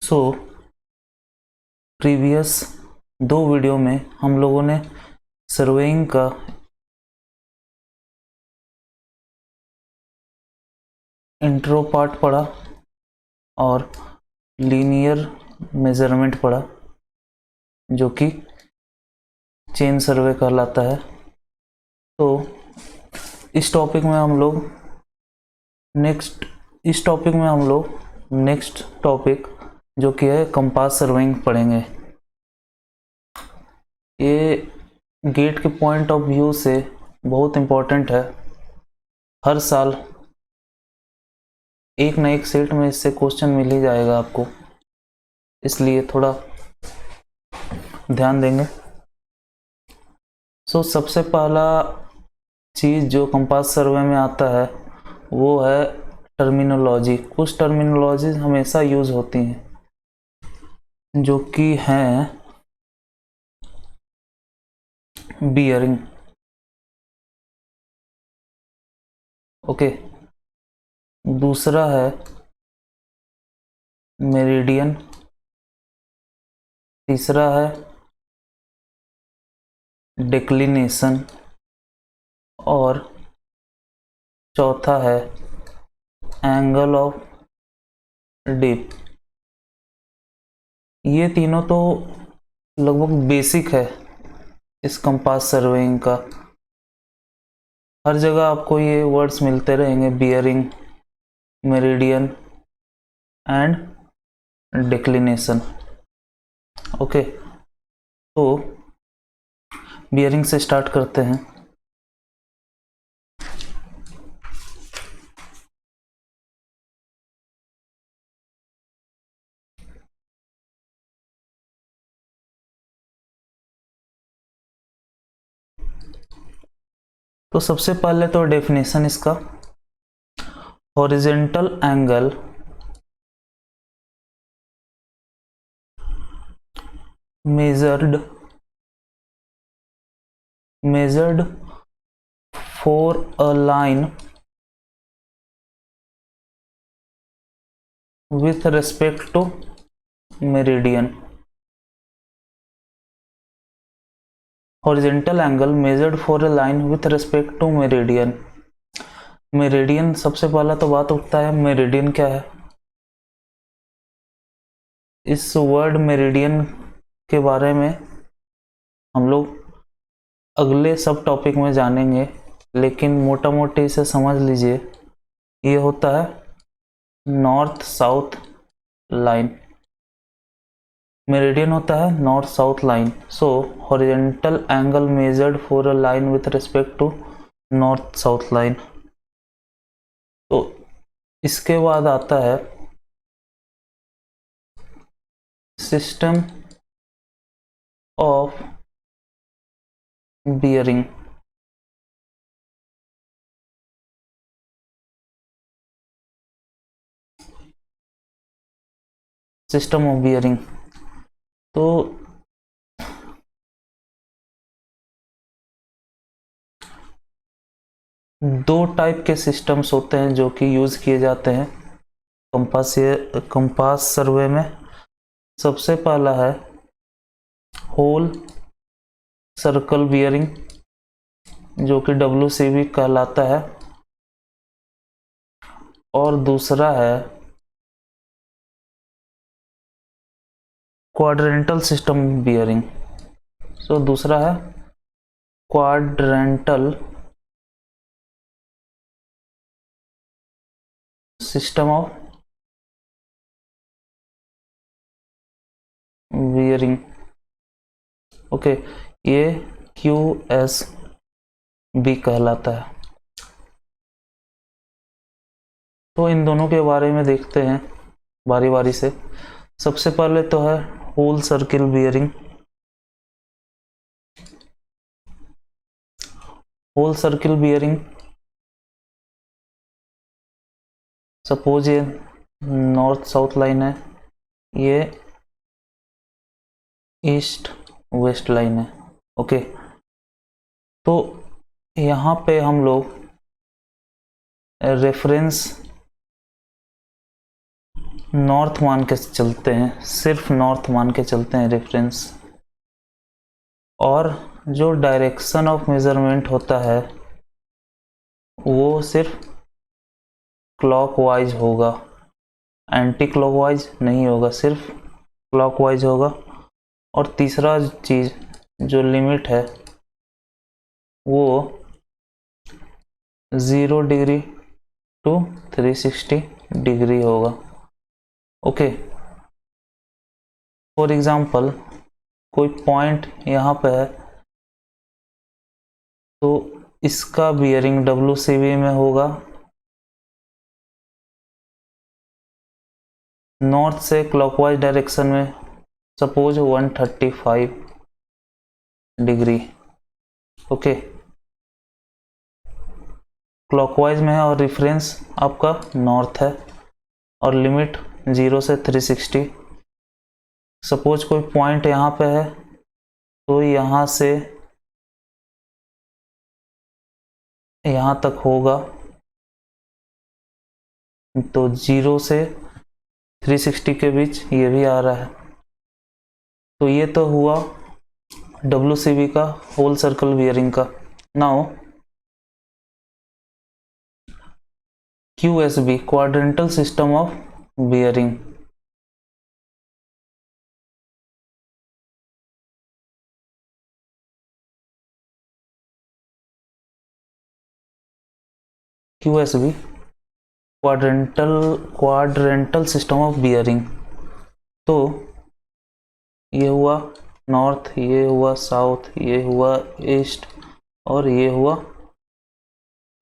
So previous 2 video में हम लोगों ने सर्वेइंग का इंट्रो पार्ट पढ़ा और लीनियर मेजरमेंट पढ़ा जो कि चेन सर्वे कहलाता है। तो इस टॉपिक में हम लोग नेक्स्ट टॉपिक जो कि है कंपास सर्वेइंग पढ़ेंगे। ये गेट के पॉइंट ऑफ व्यू से बहुत इम्पोर्टेंट है। हर साल एक ना एक सेट में इससे क्वेश्चन मिल ही जाएगा आपको, इसलिए थोड़ा ध्यान देंगे। सबसे पहला चीज़ जो कंपास सर्वे में आता है वो है टर्मिनोलॉजी। कुछ टर्मिनोलॉजी हमेशा यूज होती हैं जो कि हैं बियरिंग, ओके। दूसरा है मेरिडियन, तीसरा है डिक्लिनेशन और चौथा है एंगल ऑफ डिप। ये तीनों तो लगभग बेसिक है इस कंपास सर्वेइंग का। हर जगह आपको ये वर्ड्स मिलते रहेंगे, bearing, meridian and declination, okay. तो बियरिंग से स्टार्ट करते हैं। तो सबसे पहले तो डेफिनेशन इसका, horizontal angle measured for a line with respect to meridian. Horizontal angle measured for a line with respect to meridian. Meridian, सबसे पहला तो बात उठता है मेरिडियन क्या है। इस वर्ड मेरिडियन के बारे में हम लोग अगले सब टॉपिक में जानेंगे, लेकिन मोटा मोटी इसे समझ लीजिए। ये होता है नॉर्थ साउथ लाइन, मेरिडियन होता है north south line. So horizontal angle measured for a line with respect to north south line. तो इसके बाद आता है system of bearing. System of bearing तो दो टाइप के सिस्टम्स होते हैं जो कि यूज किए जाते हैं कंपास सर्वे में। सबसे पहला है होल सर्कल बियरिंग जो कि WCB कहलाता है, और दूसरा है क्वाड्रेंटल सिस्टम बियरिंग। दूसरा है quadrantal system of bearing, okay. ये QSB कहलाता है। तो इन दोनों के बारे में देखते हैं बारी बारी से। सबसे पहले तो है whole circle bearing. Whole circle bearing, suppose ये नॉर्थ साउथ लाइन है, ये ईस्ट वेस्ट लाइन है, ओके। तो यहाँ पे हम लोग रेफरेंस नॉर्थ मान के चलते हैं, सिर्फ नॉर्थ मान के चलते हैं रेफरेंस, और जो डायरेक्शन ऑफ मेजरमेंट होता है वो सिर्फ क्लॉकवाइज होगा, एंटी क्लॉकवाइज नहीं होगा, सिर्फ क्लॉकवाइज होगा। और तीसरा चीज जो लिमिट है वो 0 डिग्री टू 360 डिग्री होगा। ओके, फॉर एग्जांपल कोई पॉइंट यहाँ पे है तो इसका बियरिंग WCB में होगा नॉर्थ से क्लॉकवाइज डायरेक्शन में, सपोज 135 डिग्री। ओके, क्लॉकवाइज में है और रेफरेंस आपका नॉर्थ है और लिमिट 0 से 360। सपोज कोई पॉइंट यहाँ पे है तो यहाँ से यहाँ तक होगा, तो 0 से 360 के बीच ये भी आ रहा है। तो ये तो हुआ WCB का होल सर्कल बियरिंग का। Now QSB quadrantal system of bearing. QSB quadrantal system of bearing. तो ये हुआ नॉर्थ, ये हुआ साउथ, ये हुआ ईस्ट और ये हुआ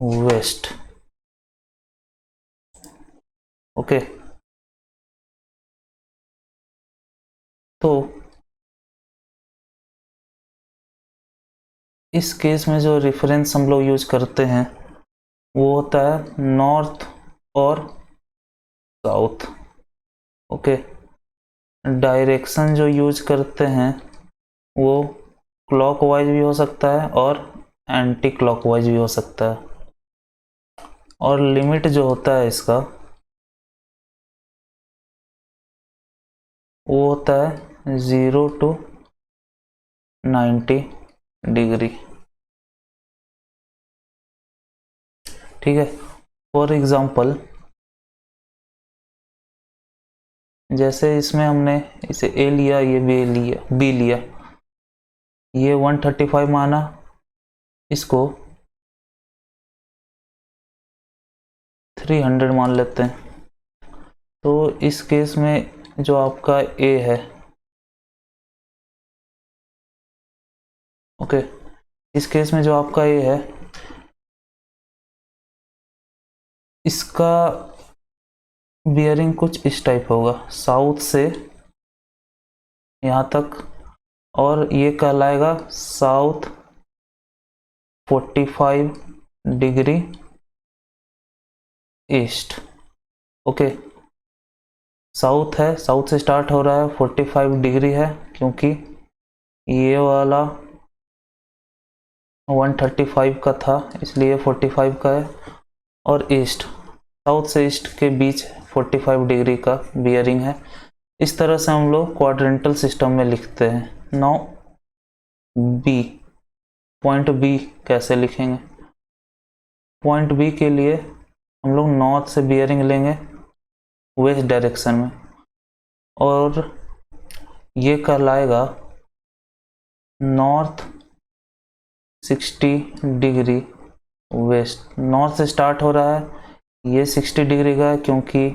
वेस्ट। ओके, तो इस केस में जो रेफरेंस हम लोग यूज करते हैं वो होता है नॉर्थ और साउथ। ओके, डायरेक्शन जो यूज करते हैं वो क्लॉकवाइज भी हो सकता है और एंटी क्लॉकवाइज भी हो सकता है। और लिमिट जो होता है इसका वो होता है 0 टू 90 डिग्री। ठीक है, फॉर एग्जांपल जैसे इसमें हमने इसे A लिया, ये B लिया, ये 135 माना, इसको 300 मान लेते हैं। तो इस केस में जो आपका A है, ओके, इस केस में जो आपका A है इसका बियरिंग कुछ इस टाइप होगा, साउथ से यहाँ तक, और ये कहलाएगा south 45 degree east. Okay, south है, साउथ से स्टार्ट हो रहा है, 45 डिग्री है क्योंकि ये वाला 135 का था इसलिए 45 का है, और ईस्ट, साउथ से ईस्ट के बीच 45 डिग्री का बियरिंग है। इस तरह से हम लोग क्वाड्रेंटल सिस्टम में लिखते हैं। नाउ बी, पॉइंट बी कैसे लिखेंगे? पॉइंट बी के लिए हम लोग नॉर्थ से बियरिंग लेंगे वेस्ट डायरेक्शन में, और ये कहलाएगा नॉर्थ 60 डिग्री वेस्ट। नॉर्थ से स्टार्ट हो रहा है, ये 60 डिग्री का है क्योंकि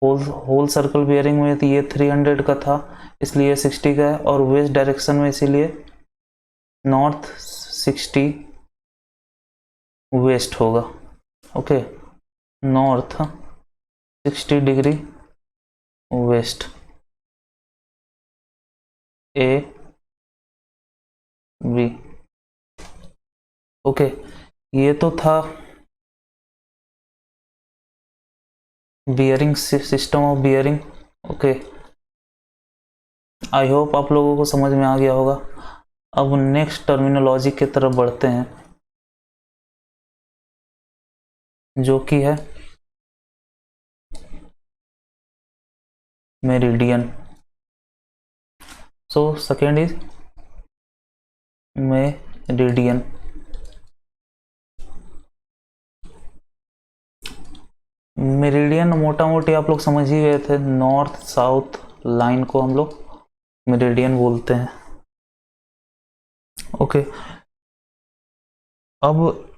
होल सर्कल बियरिंग में तो ये 300 का था इसलिए 60 का है, और वेस्ट डायरेक्शन में इसीलिए नॉर्थ 60 वेस्ट होगा। Okay, north 60 degree west, A B। Okay, ये तो था bearing system of bearing. Okay, I hope आप लोगों को समझ में आ गया होगा। अब नेक्स्ट टर्मिनोलॉजी की तरफ बढ़ते हैं जो कि है meridian. So second is meridian. Meridian मोटा मोटी आप लोग समझ ही गए थे, नॉर्थ साउथ लाइन को हम लोग मेरिडियन बोलते हैं. ओके. अब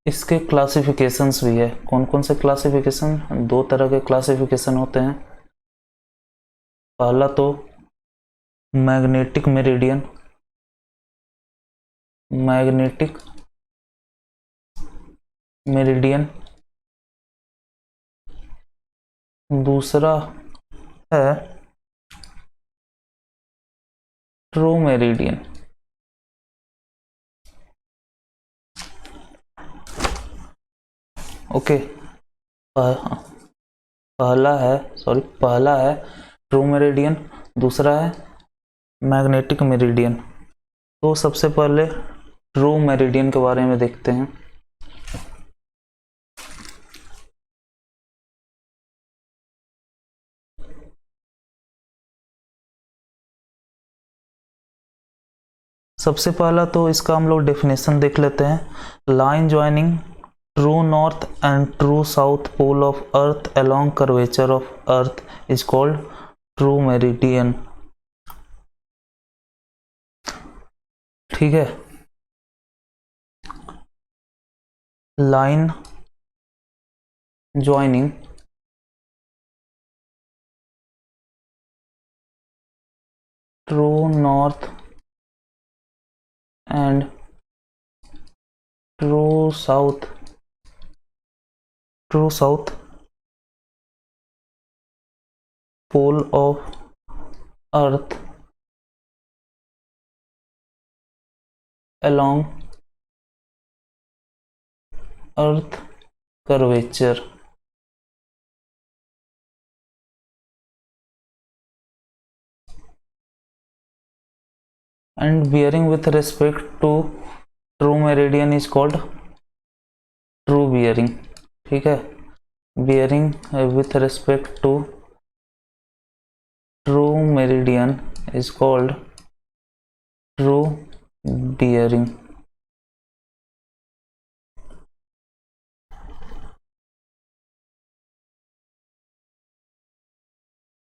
इसके क्लासिफिकेशंस भी है. कौन कौन से क्लासिफिकेशन? दो तरह के क्लासिफिकेशन होते हैं. पहला तो मैग्नेटिक मेरिडियन. Magnetic meridian. दूसरा है ट्रू मेरिडियन. ओके. पहला है ट्रू मेरिडियन, दूसरा है मैग्नेटिक मेरिडियन. तो सबसे पहले ट्रू मेरिडियन के बारे में देखते हैं. सबसे पहला तो इसका हम लोग डेफिनेशन देख लेते हैं. Line joining true north and true south pole of earth along curvature of earth is called true meridian. ठीक है. Line joining true north and true south pole of earth along earth curvature and bearing with respect to true meridian is called true bearing. ठीक है. bearing with respect to true meridian is called true bearing.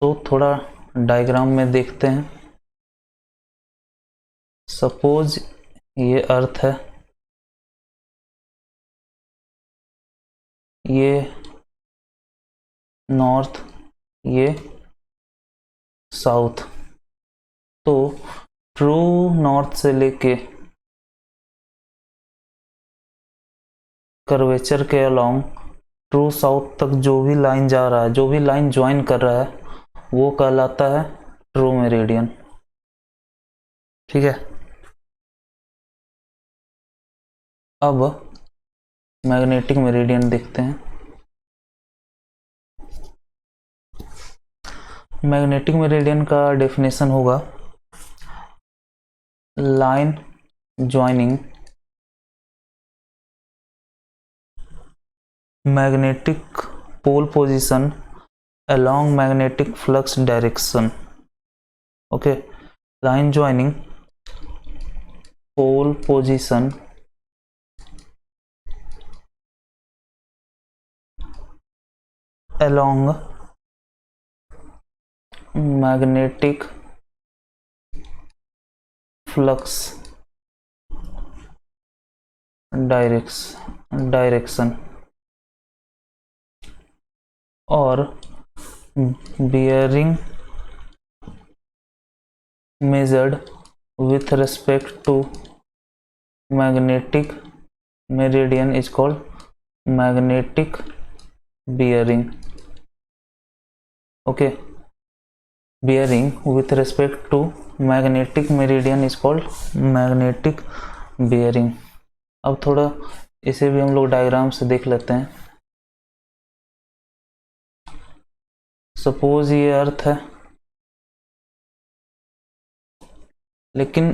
तो थोड़ा diagram में देखते हैं. Suppose ये अर्थ है, ये नॉर्थ, ये साउथ. तो ट्रू नॉर्थ से लेके कर्वेचर के अलोंग ट्रू साउथ तक जो भी लाइन जा रहा है, जो भी लाइन ज्वाइन कर रहा है, वो कहलाता है ट्रू मेरिडियन. ठीक है. अब मैग्नेटिक मेरिडियन देखते हैं. मैग्नेटिक मेरिडियन का डेफिनेशन होगा line joining magnetic pole position along magnetic flux direction. Okay. line joining pole position along magnetic flux direction और bearing measured with respect to magnetic meridian is called magnetic bearing. Okay. bearing with respect to magnetic meridian is called magnetic bearing. अब थोड़ा इसे भी हम लोग diagram से देख लेते हैं. सपोज ये अर्थ है, लेकिन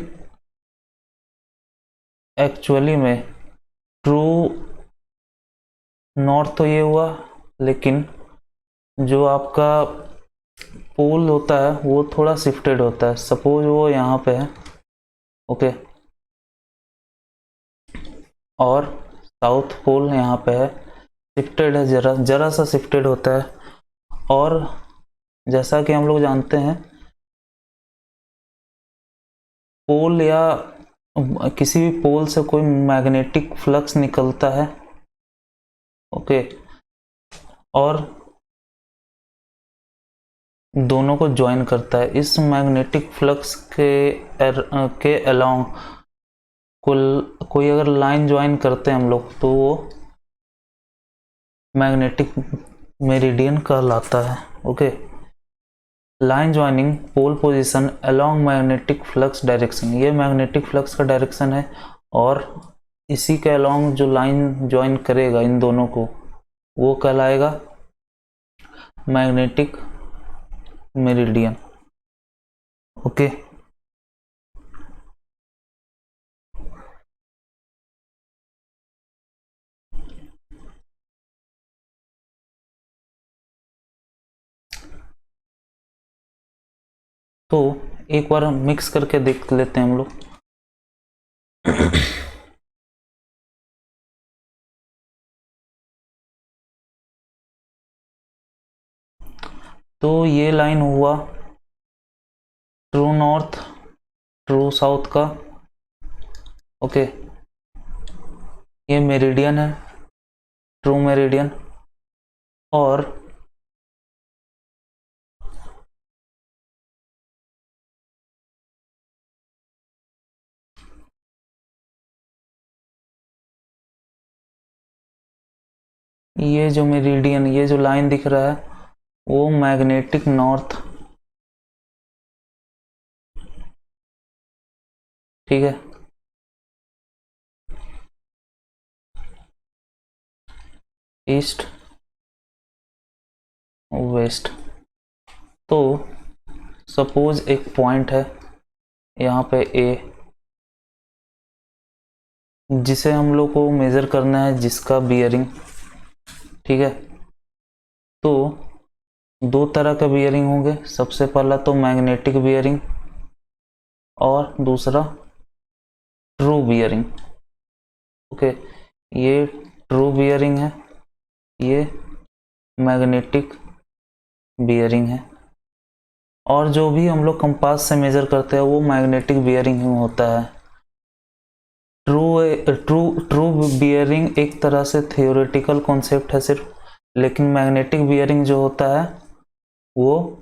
एक्चुअली में ट्रू नॉर्थ तो ये हुआ, लेकिन जो आपका पोल होता है वो थोड़ा शिफ्टेड होता है। सपोज वो यहाँ पे है, ओके, और साउथ पोल यहाँ पे है, शिफ्टेड है, जरा जरा सा शिफ्टेड होता है। और जैसा कि हम लोग जानते हैं, पोल या किसी भी पोल से कोई मैग्नेटिक फ्लक्स निकलता है, ओके, और दोनों को ज्वाइन करता है। इस मैग्नेटिक फ्लक्स के अलोंग कोई अगर लाइन ज्वाइन करते हैं हम लोग, तो वो मैग्नेटिक मेरिडियन कहलाता है, okay. Line joining pole position along magnetic flux direction, ये मैग्नेटिक फ्लक्स का डायरेक्शन है, और इसी के अलोंग जो लाइन ज्वाइन करेगा इन दोनों को, वो कहलाएगा मैग्नेटिक मेरिडियन, ओके। तो एक बार हम मिक्स करके देख लेते हैं हम लोग। तो ये लाइन हुआ ट्रू नॉर्थ ट्रू साउथ का, ओके। ये मेरिडियन है, ट्रू मेरिडियन। और ये जो मेरिडियन, ये जो लाइन दिख रहा है, वो मैग्नेटिक नॉर्थ, ठीक है। East west. तो सपोज एक पॉइंट है यहाँ पे ए, जिसे हम लोग को मेजर करना है, जिसका बियरिंग, ठीक है। तो दो तरह के बियरिंग होंगे, सबसे पहला तो मैग्नेटिक बियरिंग और दूसरा ट्रू बियरिंग, ओके। ये ट्रू बियरिंग है, ये मैग्नेटिक बियरिंग है। और जो भी हम लोग कंपास से मेजर करते हैं वो मैग्नेटिक बियरिंग ही होता है। ट्रू ट्रू ट्रू बियरिंग एक तरह से थियोरेटिकल कॉन्सेप्ट है सिर्फ, लेकिन मैग्नेटिक बियरिंग जो होता है वो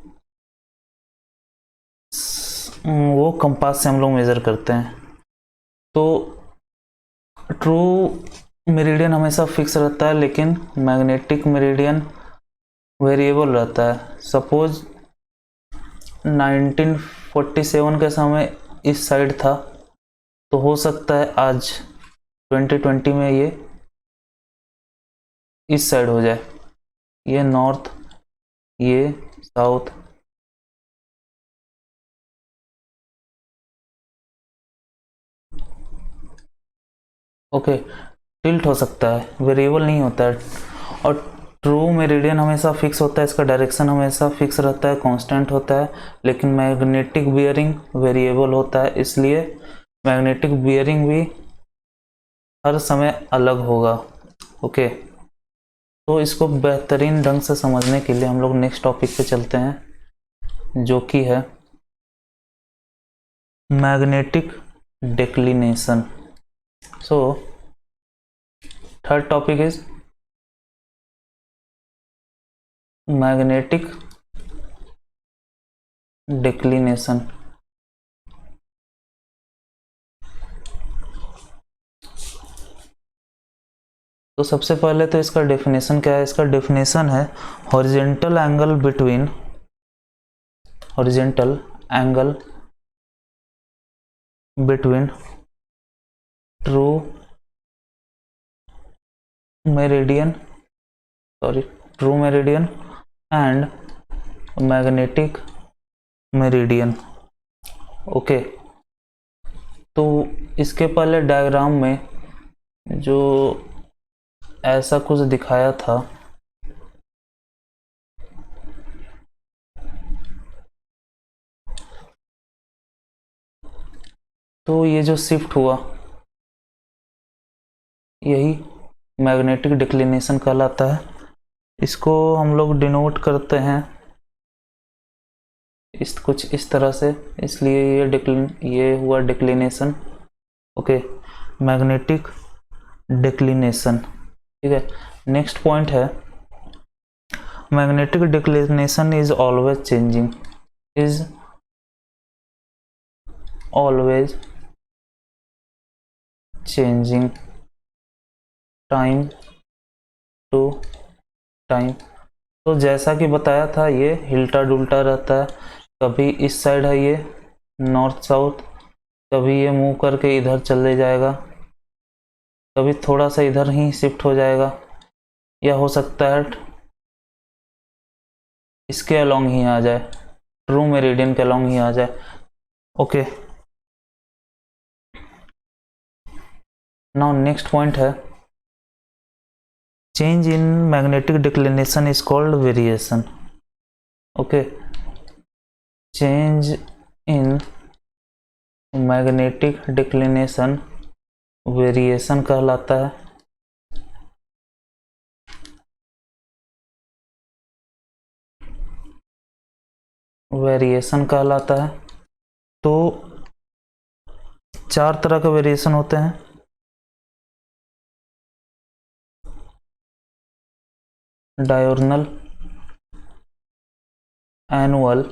कंपास से हम लोग मेजर करते हैं। तो ट्रू मेरिडियन हमेशा फिक्स रहता है, लेकिन मैग्नेटिक मेरिडियन वेरिएबल रहता है। सपोज 1947 के समय इस साइड था, तो हो सकता है आज 2020 में ये इस साइड हो जाए, ये नॉर्थ, ये साउथ। ओके, टिल्ट हो सकता है, वेरिएबल नहीं होता है। और ट्रू मेरिडियन हमेशा फिक्स होता है, इसका डायरेक्शन हमेशा फिक्स रहता है, कांस्टेंट होता है। लेकिन मैग्नेटिक बियरिंग वेरिएबल होता है, इसलिए मैग्नेटिक बियरिंग भी हर समय अलग होगा, ओके। तो इसको बेहतरीन ढंग से समझने के लिए हम लोग नेक्स्ट टॉपिक पे चलते हैं, जो कि है magnetic declination. So third topic is magnetic declination. तो सबसे पहले तो इसका डेफिनेशन क्या है? इसका डेफिनेशन है horizontal angle between true meridian true meridian and magnetic meridian, okay. तो इसके पहले डायग्राम में जो ऐसा कुछ दिखाया था, तो ये जो शिफ्ट हुआ यही मैग्नेटिक डिक्लिनेशन कहलाता है। इसको हम लोग डिनोट करते हैं कुछ इस तरह से, इसलिए ये हुआ डिक्लिनेशन। Okay, magnetic declination. ठीक है, नेक्स्ट पॉइंट है magnetic declination is always changing, is always changing time to time. तो जैसा कि बताया था ये हिल्टा डुल्टा रहता है, कभी इस साइड है ये नॉर्थ साउथ, कभी ये मूव करके इधर चले जाएगा, कभी थोड़ा सा इधर ही शिफ्ट हो जाएगा, या हो सकता है इसके अलोंग ही आ जाए, ट्रू मेरिडियन के अलोंग ही आ जाए। ओके, नाउ नेक्स्ट पॉइंट है change in magnetic declination is called variation. Okay, change in magnetic declination variation कहलाता है। वेरिएशन कहलाता है। तो 4 तरह के वेरिएशन होते हैं। डायोर्नल, एनुअल,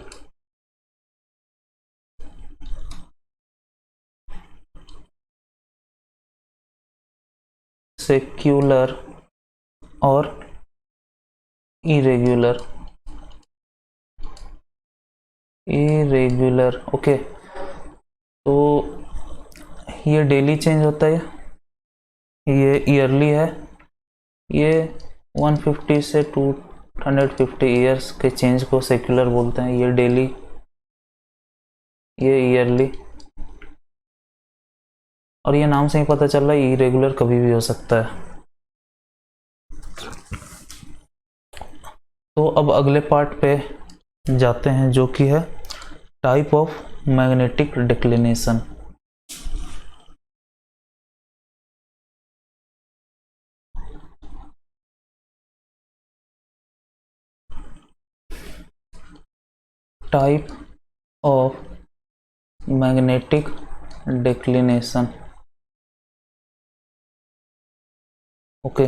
सेक्युलर और इरेग्युलर। ओके, तो ये डेली चेंज होता है, ये ईयरली है, ये 150 से 250 ईयर्स के चेंज को सेक्युलर बोलते हैं, ये डेली, ये ईयरली, और ये नाम से ही पता चल रहा है इरेगुलर कभी भी हो सकता है। तो अब अगले पार्ट पे जाते हैं जो कि है type of magnetic declination. Type of magnetic declination. Okay,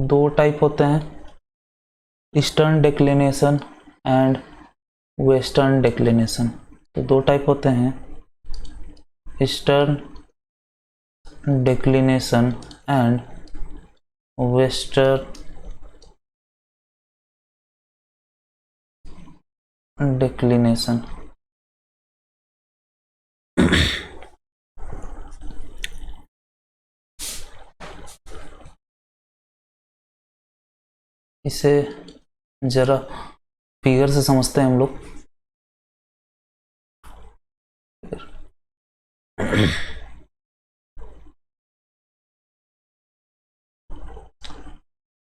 दो टाइप होते हैं, eastern declination and western declination. तो दो टाइप होते हैं, eastern declination and western declination. इसे जरा फिगर से समझते हैं हम लोग।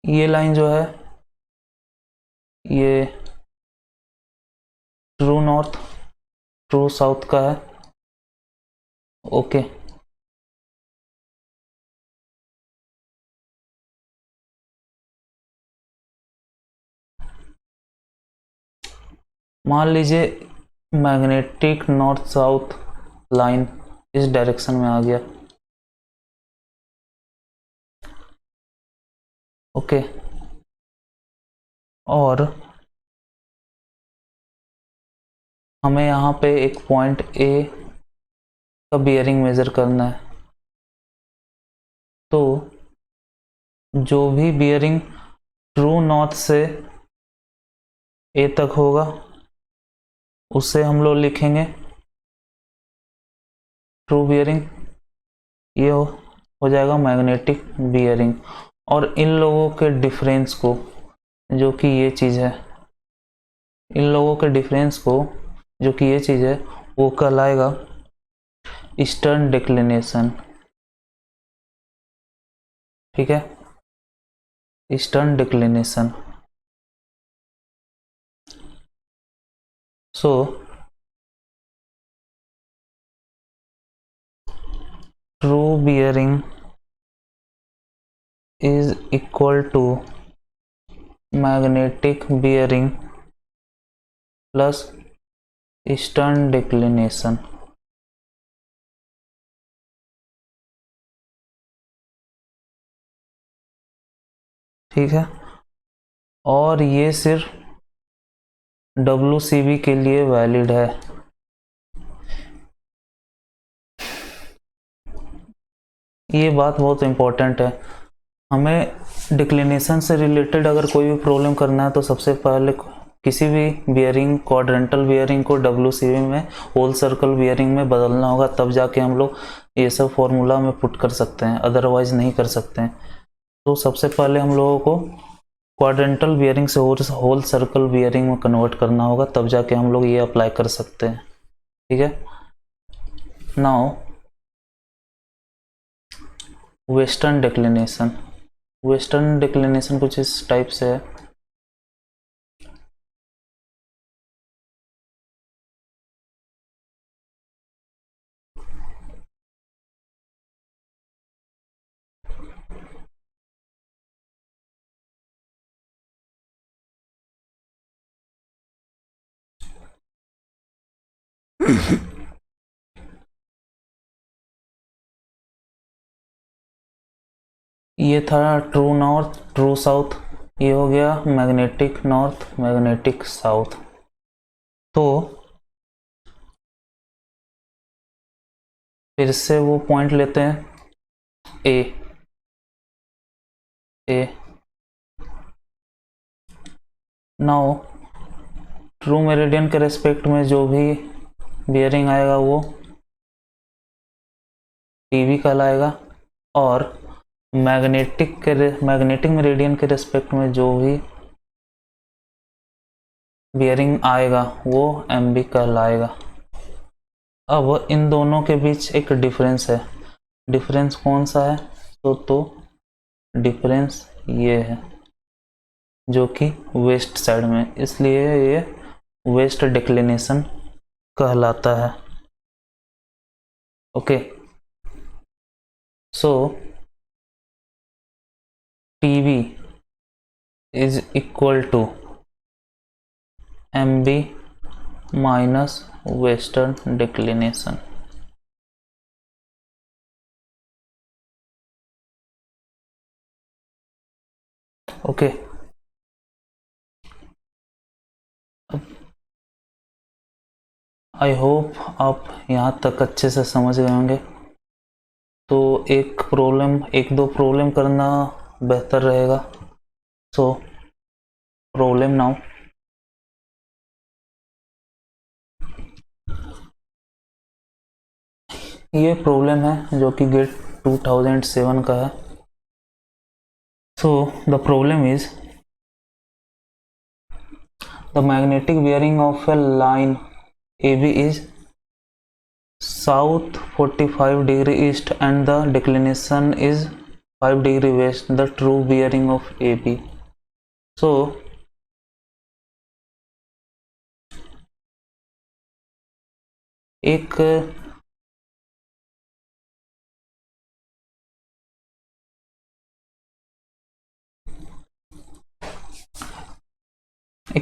ये लाइन जो है ये ट्रू नॉर्थ ट्रू साउथ का है। ओके, मान लीजिए मैग्नेटिक नॉर्थ साउथ लाइन इस डायरेक्शन में आ गया। ओके, और हमें यहाँ पे एक पॉइंट ए का बियरिंग मेजर करना है। तो जो भी बियरिंग ट्रू नॉर्थ से ए तक होगा उसे हम लोग लिखेंगे ट्रू बियरिंग, ये हो जाएगा मैग्नेटिक बियरिंग। और इन लोगों के डिफरेंस को, जो कि ये चीज़ है, इन लोगों के डिफरेंस को जो कि ये चीज़ है, वो कहलाएगा ईस्टर्न डिक्लिनेशन। ठीक है, eastern declination. So true bearing is equal to magnetic bearing plus eastern declination। ठीक है, और ये सिर्फ WCB के लिए वैलिड है। ये बात बहुत इंपॉर्टेंट है। हमें डिक्लिनेशन से रिलेटेड अगर कोई भी प्रॉब्लम करना है तो सबसे पहले किसी भी बियरिंग, क्वाड्रेंटल बियरिंग को WCB में, होल सर्कल बियरिंग में बदलना होगा, तब जाके हम लोग ये सब फॉर्मूला में पुट कर सकते हैं, अदरवाइज नहीं कर सकते हैं। तो सबसे पहले हम लोगों को क्वाड्रेंटल बियरिंग से होल सर्कल बियरिंग में कन्वर्ट करना होगा, तब जाके हम लोग ये अप्लाई कर सकते हैं। ठीक है, now western declination. Western declination कुछ इस टाइप से है। ये था ट्रू नॉर्थ, ट्रू साउथ, ये हो गया मैग्नेटिक नॉर्थ, मैग्नेटिक साउथ। तो फिर से वो पॉइंट लेते हैं, ए ए नाउ ट्रू मेरिडियन के रेस्पेक्ट में जो भी बियरिंग आएगा वो टीवी कहलाएगा, और मैग्नेटिक मेरिडियन के रेस्पेक्ट में जो भी बियरिंग आएगा वो एमबी कहलाएगा। अब इन दोनों के बीच एक डिफरेंस है। डिफरेंस कौन सा है? तो डिफरेंस ये है, जो कि वेस्ट साइड में, इसलिए ये वेस्ट डिक्लिनेशन कहलाता है। Okay, so TV is equal to MB minus western declination. Okay, I hope आप यहाँ तक अच्छे से समझ गए होंगे। तो एक दो प्रॉब्लम करना बेहतर रहेगा। सो प्रॉब्लम नाउ, ये प्रॉब्लम है जो कि गेट 2007 का है। So the problem is the magnetic bearing of A line AB is south 45 degree east and the declination is 5 degree west, the true bearing of AB। So एक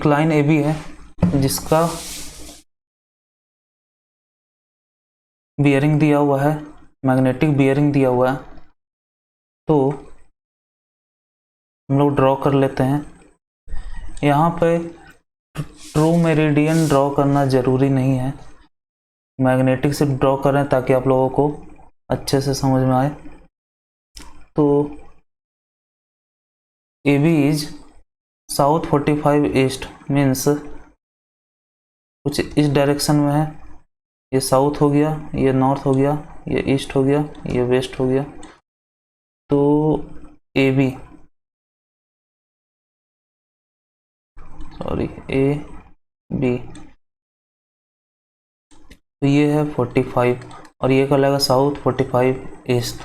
line AB है जिसका bearing दिया हुआ है, magnetic bearing दिया हुआ है। तो हम लोग ड्रॉ कर लेते हैं। यहाँ पे ट्रू मेरिडियन ड्रॉ करना ज़रूरी नहीं है, मैग्नेटिक से ड्रॉ करें ताकि आप लोगों को अच्छे से समझ में आए। तो AB is south 45 east means कुछ इस डायरेक्शन में है। ये साउथ हो गया, ये नॉर्थ हो गया, ये ईस्ट हो गया, ये वेस्ट हो गया। तो AB तो ये है 45 और ये कहलाएगा साउथ 45 ईस्ट।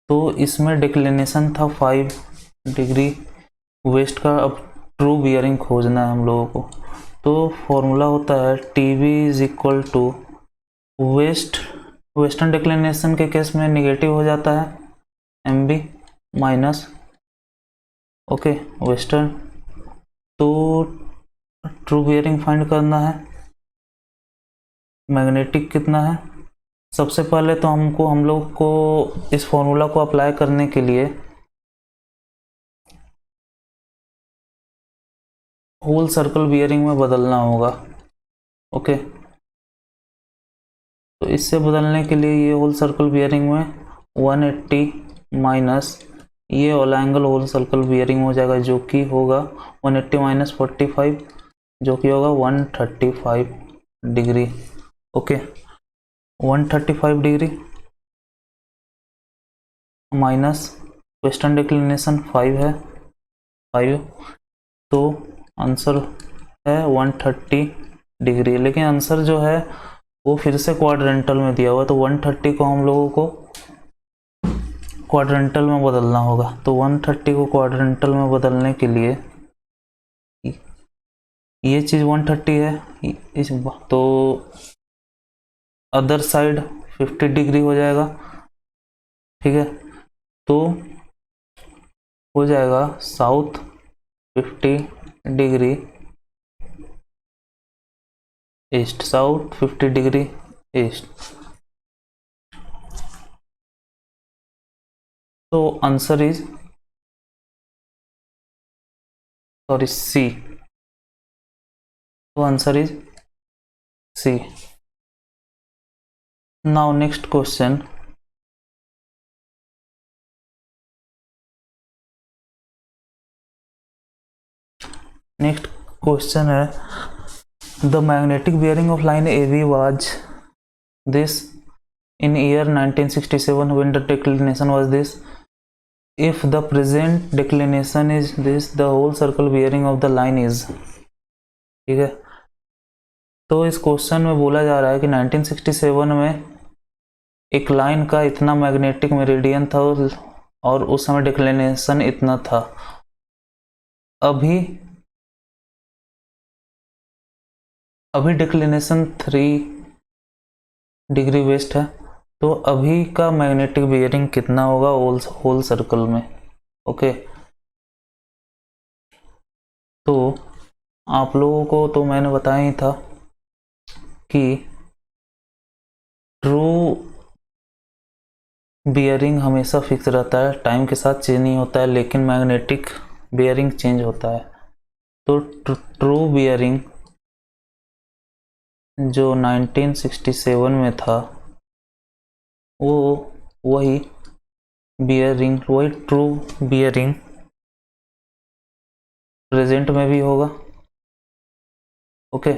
तो इसमें डिक्लिनेशन था 5 डिग्री वेस्ट का। अब ट्रू बियरिंग खोजना है हम लोगों को। तो फॉर्मूला होता है TV is equal to western declination के केस में निगेटिव हो जाता है M B minus okay western. तो ट्रू बियरिंग फाइंड करना है, मैग्नेटिक कितना है। सबसे पहले तो हम लोग को इस फॉर्मूला को अप्लाई करने के लिए होल सर्कल बियरिंग में बदलना होगा। ओके, तो इससे बदलने के लिए ये होल सर्कल बियरिंग में 180 माइनस ये वाला एंगल होल सर्कल बियरिंग हो जाएगा, जो कि होगा 180 माइनस 45, जो कि होगा 135 degree. Okay, 135 degree minus western declination 5 है 5, तो आंसर है 130 डिग्री। लेकिन आंसर जो है वो फिर से क्वाड्रेंटल में दिया हुआ है, तो 130 को हम लोगों को क्वाड्रेंटल में बदलना होगा। तो 130 को क्वाड्रेंटल में बदलने के लिए ये चीज़ 130 है इस, तो अदर साइड 50 डिग्री हो जाएगा। ठीक है, तो हो जाएगा south 50 degree east, south 50 degree east. तो आंसर इज सॉरी सी, तो answer is C. Now next question, next question है the magnetic bearing of line AB was this in year 1967 when the declination was this, if the present declination is this the whole circle bearing of the line is। ठीक है, तो इस question में बोला जा रहा है कि 1967 में एक लाइन का इतना मैग्नेटिक मेरिडियन था और उस समय डिक्लिनेशन इतना था। अभी डिक्लिनेशन 3 डिग्री वेस्ट है, तो अभी का मैग्नेटिक बियरिंग कितना होगा होल सर्कल में। ओके, तो आप लोगों को तो मैंने बताया ही था कि ट्रू बियरिंग हमेशा फिक्स रहता है, टाइम के साथ चेंज नहीं होता है, लेकिन मैग्नेटिक बियरिंग चेंज होता है। तो ट्रू बियरिंग जो 1967 में था वो वही ट्रू बियरिंग प्रेजेंट में भी होगा। ओके,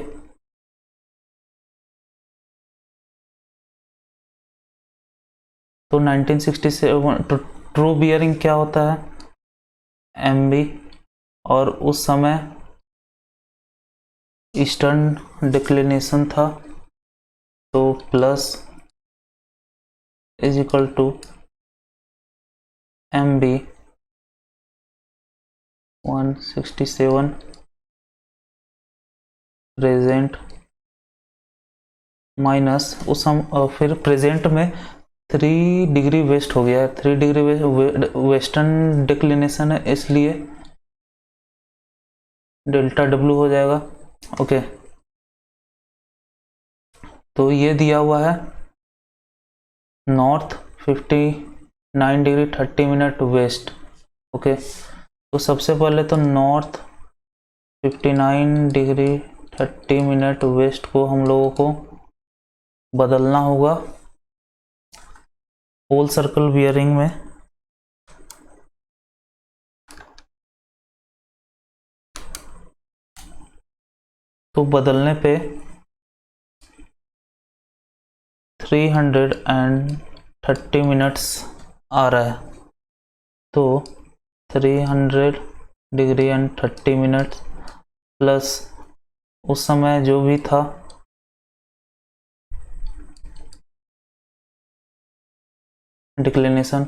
तो 1967 ट्रू बियरिंग क्या होता है MB, और उस समय ईस्टर्न डिक्लिनेशन था, तो plus is equal to MB 167 present minus उस फिर प्रेजेंट में 3 डिग्री वेस्ट हो गया है, 3 डिग्री वेस्टर्न डिक्लिनेशन है, इसलिए डेल्टा W हो जाएगा। ओके, तो ये दिया हुआ है north 59 degree 30 minute west. Okay, तो सबसे पहले तो नॉर्थ 59 डिग्री 30 मिनट वेस्ट को हम लोगों को बदलना होगा होल सर्कल बियरिंग में। तो बदलने पे 330 मिनट्स आ रहा है, तो 300 डिग्री एंड 30 मिनट्स प्लस उस समय जो भी था डिक्लिनेशन,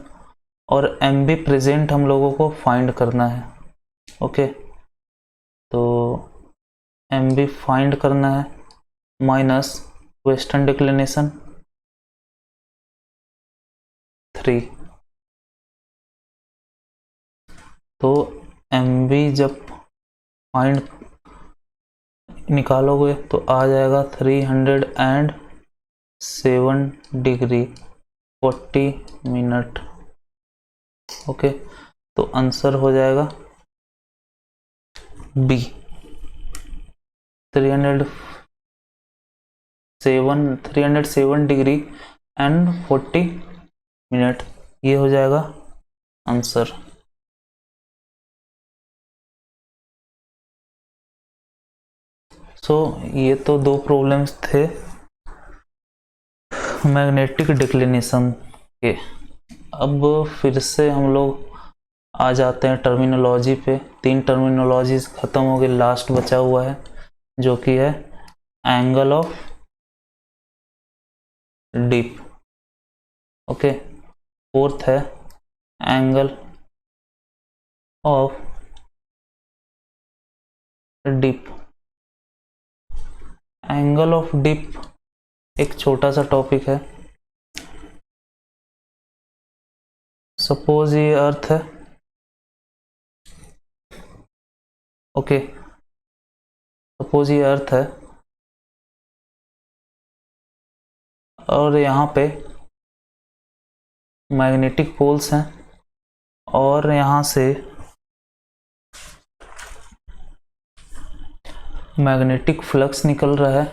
और MB प्रेजेंट हम लोगों को फाइंड करना है। ओके, तो MB फाइंड करना है माइनस वेस्टर्न डिक्लिनेशन 3। तो MB जब फाइंड निकालोगे तो आ जाएगा 307 डिग्री 40 मिनट। ओके, तो आंसर हो जाएगा बी 307 डिग्री एंड 40 मिनट, ये हो जाएगा आंसर। ये तो दो प्रॉब्लम्स थे मैग्नेटिक डिक्लिनेशन के। अब फिर से हम लोग आ जाते हैं टर्मिनोलॉजी पे। 3 टर्मिनोलॉजीज खत्म हो गई, लास्ट बचा हुआ है जो कि है angle of dip. Okay, fourth है angle of dip. Angle of dip एक छोटा सा टॉपिक है। सपोज ये अर्थ है, ओके, सपोज ये अर्थ है और यहाँ पे मैग्नेटिक पोल्स हैं और यहाँ से मैग्नेटिक फ्लक्स निकल रहा है।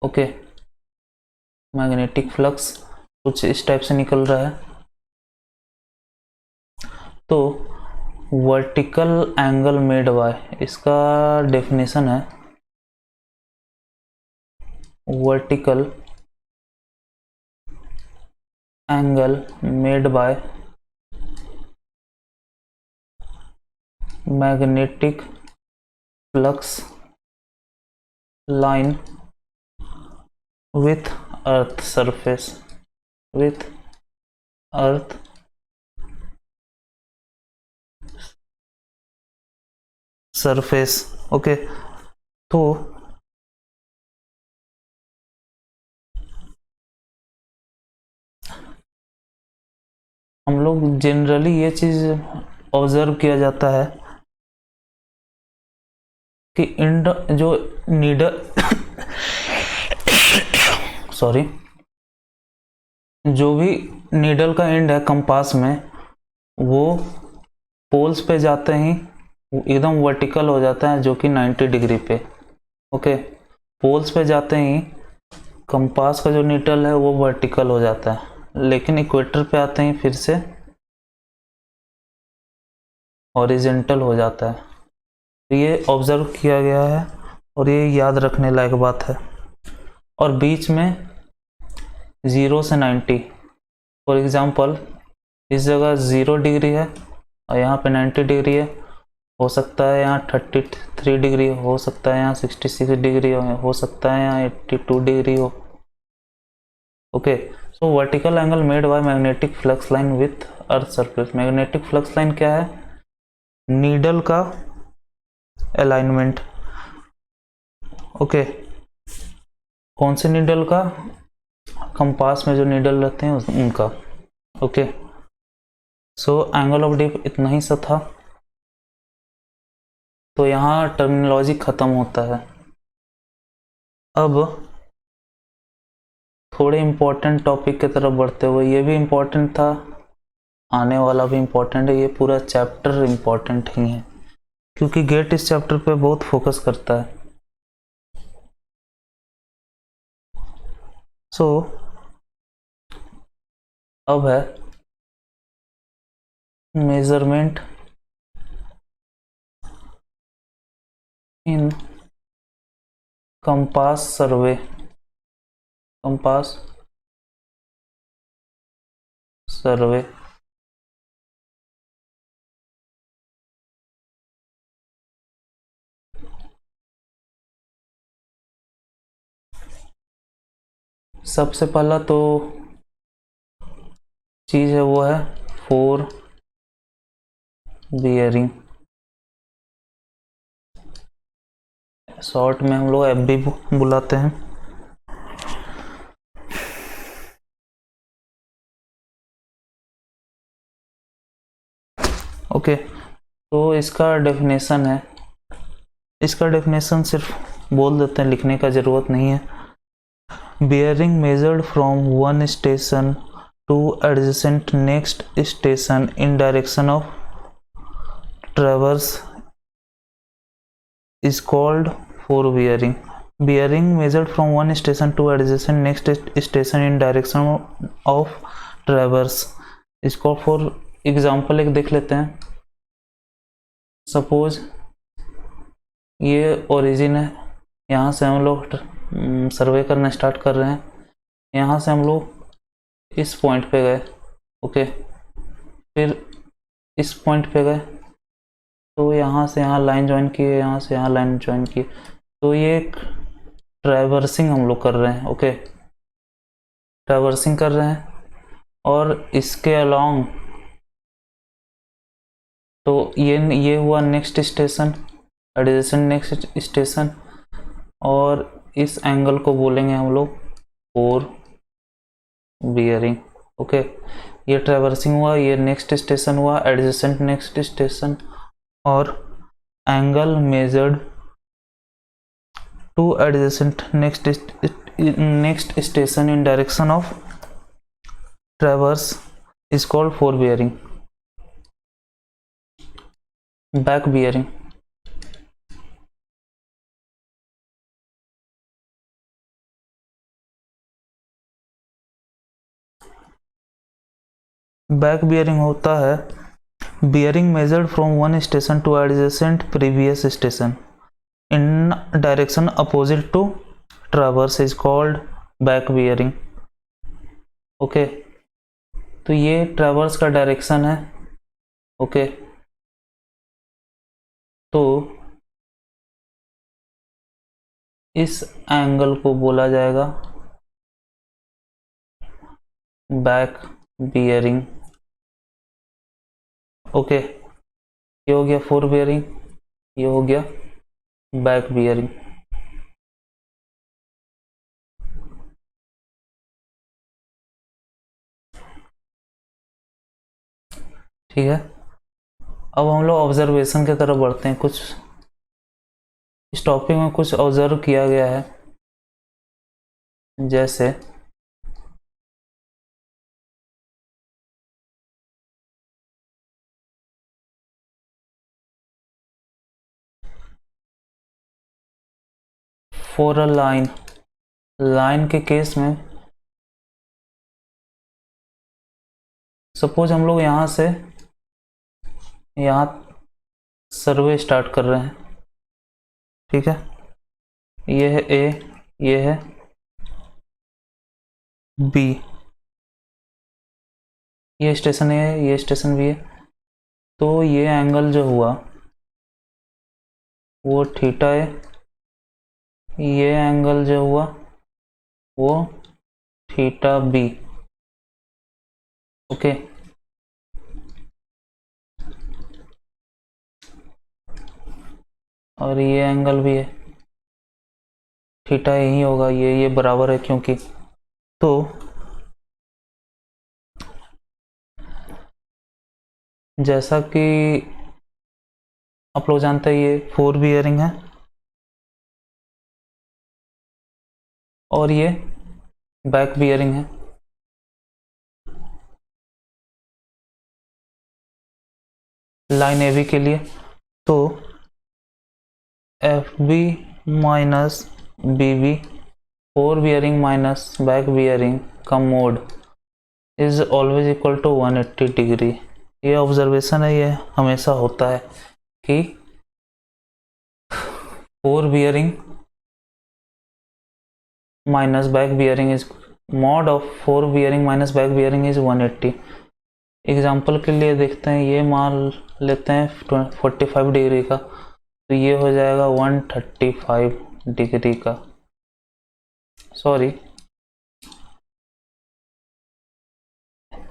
ओके, मैग्नेटिक फ्लक्स कुछ इस टाइप से निकल रहा है। तो वर्टिकल एंगल मेड बाय, इसका डेफिनेशन है vertical angle made by magnetic flux line with earth surface, with earth surface। Okay, तो हम लोग जनरली ये चीज ऑब्जर्व किया जाता है कि इंड जो नीडल सॉरी, जो भी नीडल का एंड है कंपास में, वो पोल्स पे जाते ही एकदम वर्टिकल हो जाता है, जो कि 90 डिग्री पे। ओके, पोल्स पे जाते ही कंपास का जो नीडल है वो वर्टिकल हो जाता है, लेकिन इक्वेटर पे आते ही फिर से हॉरिजेंटल हो जाता है। तो ये ऑब्जर्व किया गया है और ये याद रखने लायक बात है। और बीच में 0 से 90, फॉर एग्जांपल इस जगह 0 डिग्री है और यहाँ पे 90 डिग्री है, हो सकता है यहाँ 33 डिग्री हो सकता है यहाँ 66 डिग्री हो सकता है यहाँ 82 डिग्री हो। Okay, so vertical angle made by magnetic flux line with earth surface. Magnetic flux line क्या है? नीडल का अलाइनमेंट। ओके, कौन से नीडल का? कंपास में जो नीडल रहते हैं उनका। Okay, so angle of dip इतना ही सा था। तो यहाँ टर्मिनोलॉजी खत्म होता है। अब थोड़े इंपॉर्टेंट टॉपिक की तरफ बढ़ते हुए, ये भी इंपॉर्टेंट था, आने वाला भी इंपॉर्टेंट है, ये पूरा चैप्टर इंपॉर्टेंट ही है क्योंकि गेट इस चैप्टर पे बहुत फोकस करता है। सो अब है मेजरमेंट इन कंपास सर्वे। कंपास सर्वे सबसे पहला तो चीज है वो है 4 बियरिंग, शॉर्ट में हम लोग एफ भी बुलाते हैं। ओके, तो इसका डेफिनेशन है, इसका डेफिनेशन सिर्फ बोल देते हैं, लिखने का ज़रूरत नहीं है। Bearing measured from one station to adjacent next station in direction of ट्रेवर्स is called for bearing. Bearing measured from one station to adjacent next station in direction of traverse is called for example एक देख लेते हैं। Suppose ये origin है, यहाँ से हम लोग सर्वे करना स्टार्ट कर रहे हैं, यहाँ से हम लोग इस पॉइंट पे गए, ओके, फिर इस पॉइंट पे गए, तो यहाँ से यहाँ लाइन ज्वाइन किए, यहाँ से यहाँ लाइन ज्वाइन किए, तो ये एक ट्रैवर्सिंग हम लोग कर रहे हैं। ओके, ट्रैवर्सिंग कर रहे हैं, और इसके अलोंग तो ये हुआ next station, adjacent next station, और इस एंगल को बोलेंगे हम लोग फोर बियरिंग। ओके, ये ट्रैवर्सिंग हुआ, ये नेक्स्ट स्टेशन हुआ, एडजेसेंट नेक्स्ट स्टेशन, और angle measured to adjacent next station in direction of traverse is called fore bearing. Back bearing, back bearing होता है bearing measured from one station to adjacent previous station in direction opposite to traverse is called back bearing. Okay, तो ये traverse का direction है। Okay, तो इस angle को बोला जाएगा बैक बियरिंग। ओके, ये हो गया फोर बियरिंग, ये हो गया बैक बियरिंग। ठीक है, अब हम लोग ऑब्जर्वेशन की तरफ बढ़ते हैं। कुछ इस टॉपिक में कुछ ऑब्जर्व किया गया है, जैसे फॉर अ लाइन, लाइन के केस में सपोज हम लोग यहाँ से यहाँ सर्वे स्टार्ट कर रहे हैं, ठीक है, ये है ए, ये है बी, ये स्टेशन ए है, ये स्टेशन बी है, तो ये एंगल जो हुआ वो थीटा है, ये एंगल जो हुआ वो थीटा बी। ओके, और ये एंगल भी है थीटा, यही होगा, ये बराबर है क्योंकि, तो जैसा कि आप लोग जानते हैं ये फोर बियरिंग है और ये बैक बियरिंग है। लाइन ए बी के लिए तो F B minus B B, fore bearing minus back bearing का mod is always equal to 180 degree. ये ऑब्जर्वेशन है, ये हमेशा होता है कि fore bearing minus back bearing is mod of fore bearing minus back bearing is 180। Example के लिए देखते हैं, ये मान लेते हैं 45 डिग्री का, तो ये हो जाएगा 135 डिग्री का, सॉरी,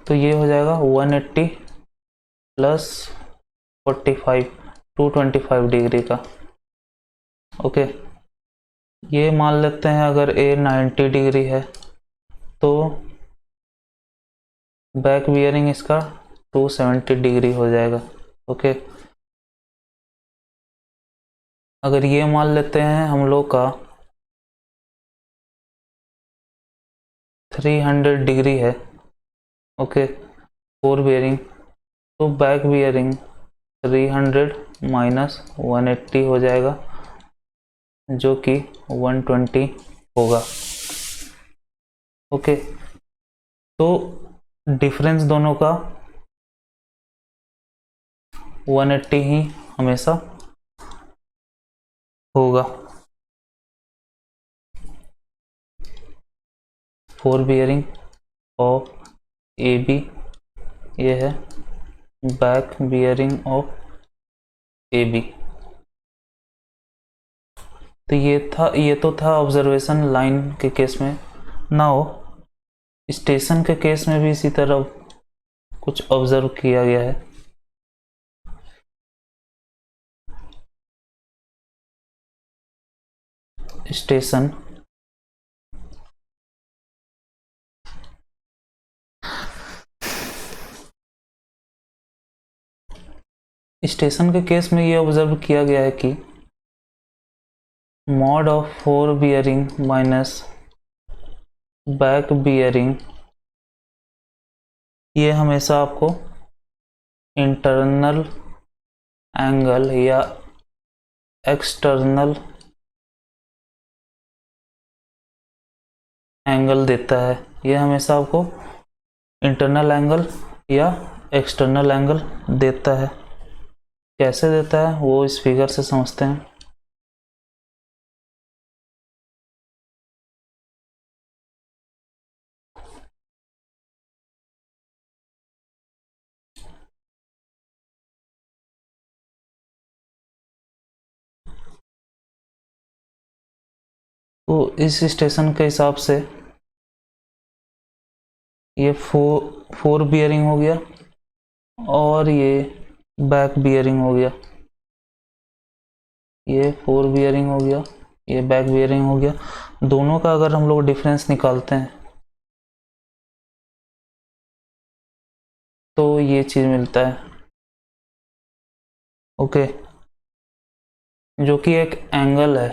तो ये हो जाएगा 180 प्लस 45 225 डिग्री का। ओके, ये मान लेते हैं अगर ए 90 डिग्री है तो बैक बियरिंग इसका 270 डिग्री हो जाएगा। ओके, अगर ये मान लेते हैं हम लोग का 300 डिग्री है, ओके, फोर बियरिंग, तो बैक बियरिंग 300 माइनस 180 हो जाएगा जो कि 120 होगा। ओके, तो डिफरेंस दोनों का 180 ही हमेशा होगा। Fore bearing of A B, ये है back bearing of A B. तो ये तो था ऑब्जर्वेशन लाइन के केस में। नाउ स्टेशन के केस में भी इसी तरह कुछ ऑब्जर्व किया गया है। स्टेशन स्टेशन के केस में ये ऑब्जर्व किया गया है कि mod of fore bearing minus back bearing, ये हमेशा आपको इंटरनल एंगल या एक्सटर्नल एंगल देता है। ये हमेशा आपको इंटरनल एंगल या एक्सटर्नल एंगल देता है। कैसे देता है वो इस फिगर से समझते हैं। तो इस स्टेशन के हिसाब से ये फोर बियरिंग हो गया और ये बैक बियरिंग हो गया। ये फोर बियरिंग हो गया, ये बैक बियरिंग हो गया। दोनों का अगर हम लोग डिफरेंस निकालते हैं तो ये चीज मिलता है। ओके, जो कि एक एंगल है,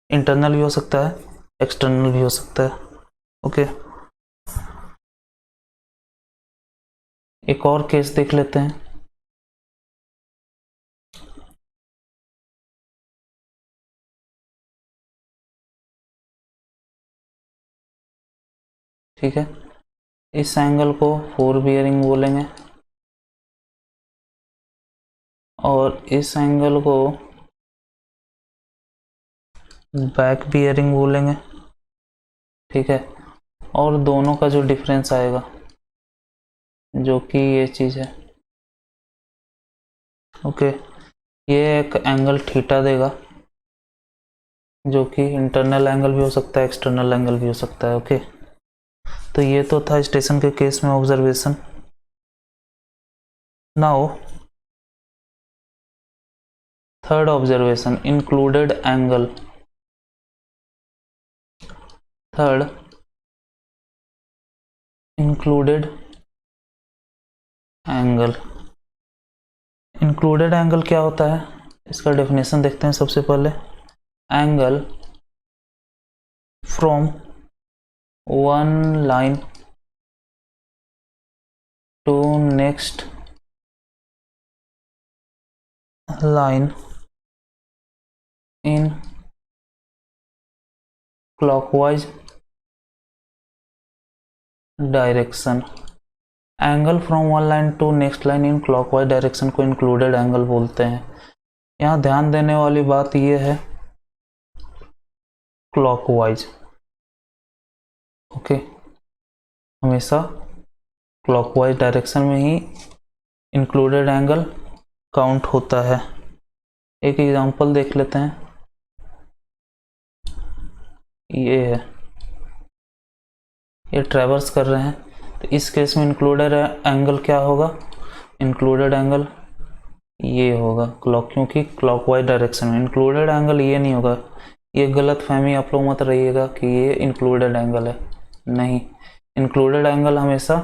इंटरनल भी हो सकता है एक्सटर्नल भी हो सकता है। ओके, एक और केस देख लेते हैं। ठीक है, इस एंगल को फोर बियरिंग बोलेंगे और इस एंगल को बैक बियरिंग बोलेंगे। ठीक है, और दोनों का जो डिफरेंस आएगा जो कि ये चीज है, ओके, ये एक एंगल थीटा देगा जो कि इंटरनल एंगल भी हो सकता है एक्सटर्नल एंगल भी हो सकता है। ओके, तो ये तो था स्टेशन के केस में observation. Now third observation, included angle. Third, included angle. Included angle क्या होता है, इसका डेफिनेशन देखते हैं सबसे पहले। Angle from one line to next line in clockwise direction. Angle from one line to next line in clockwise direction को included angle बोलते हैं। यहाँ ध्यान देने वाली बात यह है क्लॉकवाइज। ओके, हमेशा क्लॉकवाइज डायरेक्शन में ही इंक्लूडेड एंगल काउंट होता है। एक एग्जांपल देख लेते हैं। ये है, ये ट्रैवर्स कर रहे हैं, तो इस केस में इंक्लूडेड एंगल क्या होगा, इंक्लूडेड एंगल ये होगा क्लॉक, क्योंकि क्लॉकवाइज डायरेक्शन में। इंक्लूडेड एंगल ये नहीं होगा, ये गलत फहमी आप लोग मत रहिएगा कि ये इंक्लूडेड एंगल है, नहीं। इंक्लूडेड एंगल हमेशा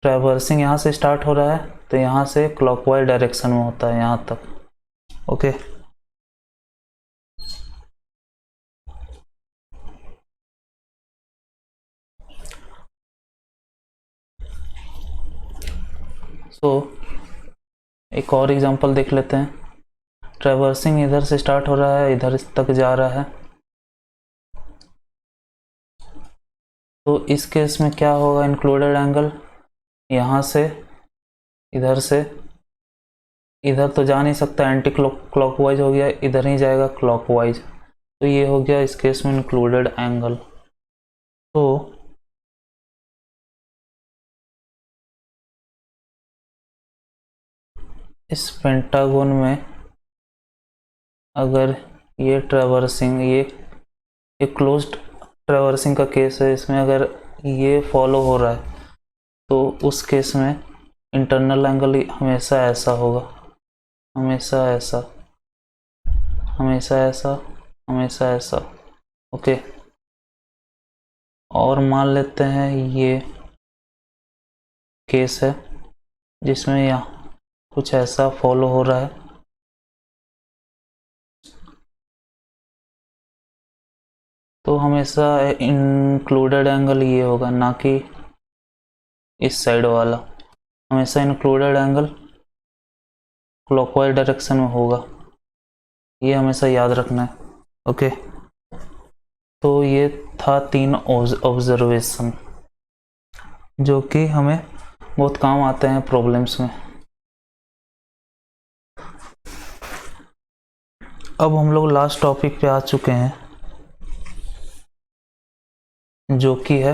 ट्रैवर्सिंग यहाँ से स्टार्ट हो रहा है तो यहाँ से क्लॉकवाइज डायरेक्शन में होता है यहाँ तक। ओके, सो एक और एग्जांपल देख लेते हैं। ट्रैवर्सिंग इधर से स्टार्ट हो रहा है, इधर तक जा रहा है, तो इस केस में क्या होगा, इंक्लूडेड एंगल यहाँ से इधर तो जा नहीं सकता, एंटी क्लॉकवाइज हो गया, इधर ही जाएगा क्लॉकवाइज, तो ये हो गया इस केस में इंक्लूडेड एंगल। तो इस पेंटागन में अगर ये ट्रैवर्सिंग, ये क्लोज्ड ट्रैवर्सिंग का केस है, इसमें अगर ये फॉलो हो रहा है तो उस केस में इंटरनल एंगल हमेशा ऐसा होगा, हमेशा ऐसा, हमेशा ऐसा, हमेशा ऐसा। ओके, और मान लेते हैं ये केस है जिसमें यहाँ कुछ ऐसा फॉलो हो रहा है, तो हमेशा इंक्लूडेड एंगल ये होगा, ना कि इस साइड वाला। हमेशा इंक्लूडेड एंगल क्लॉकवाइज डायरेक्शन में होगा, ये हमेशा याद रखना है। ओके, तो ये था 3 ऑब्जर्वेशन जो कि हमें बहुत काम आते हैं प्रॉब्लम्स में। अब हम लोग लास्ट टॉपिक पे आ चुके हैं जो कि है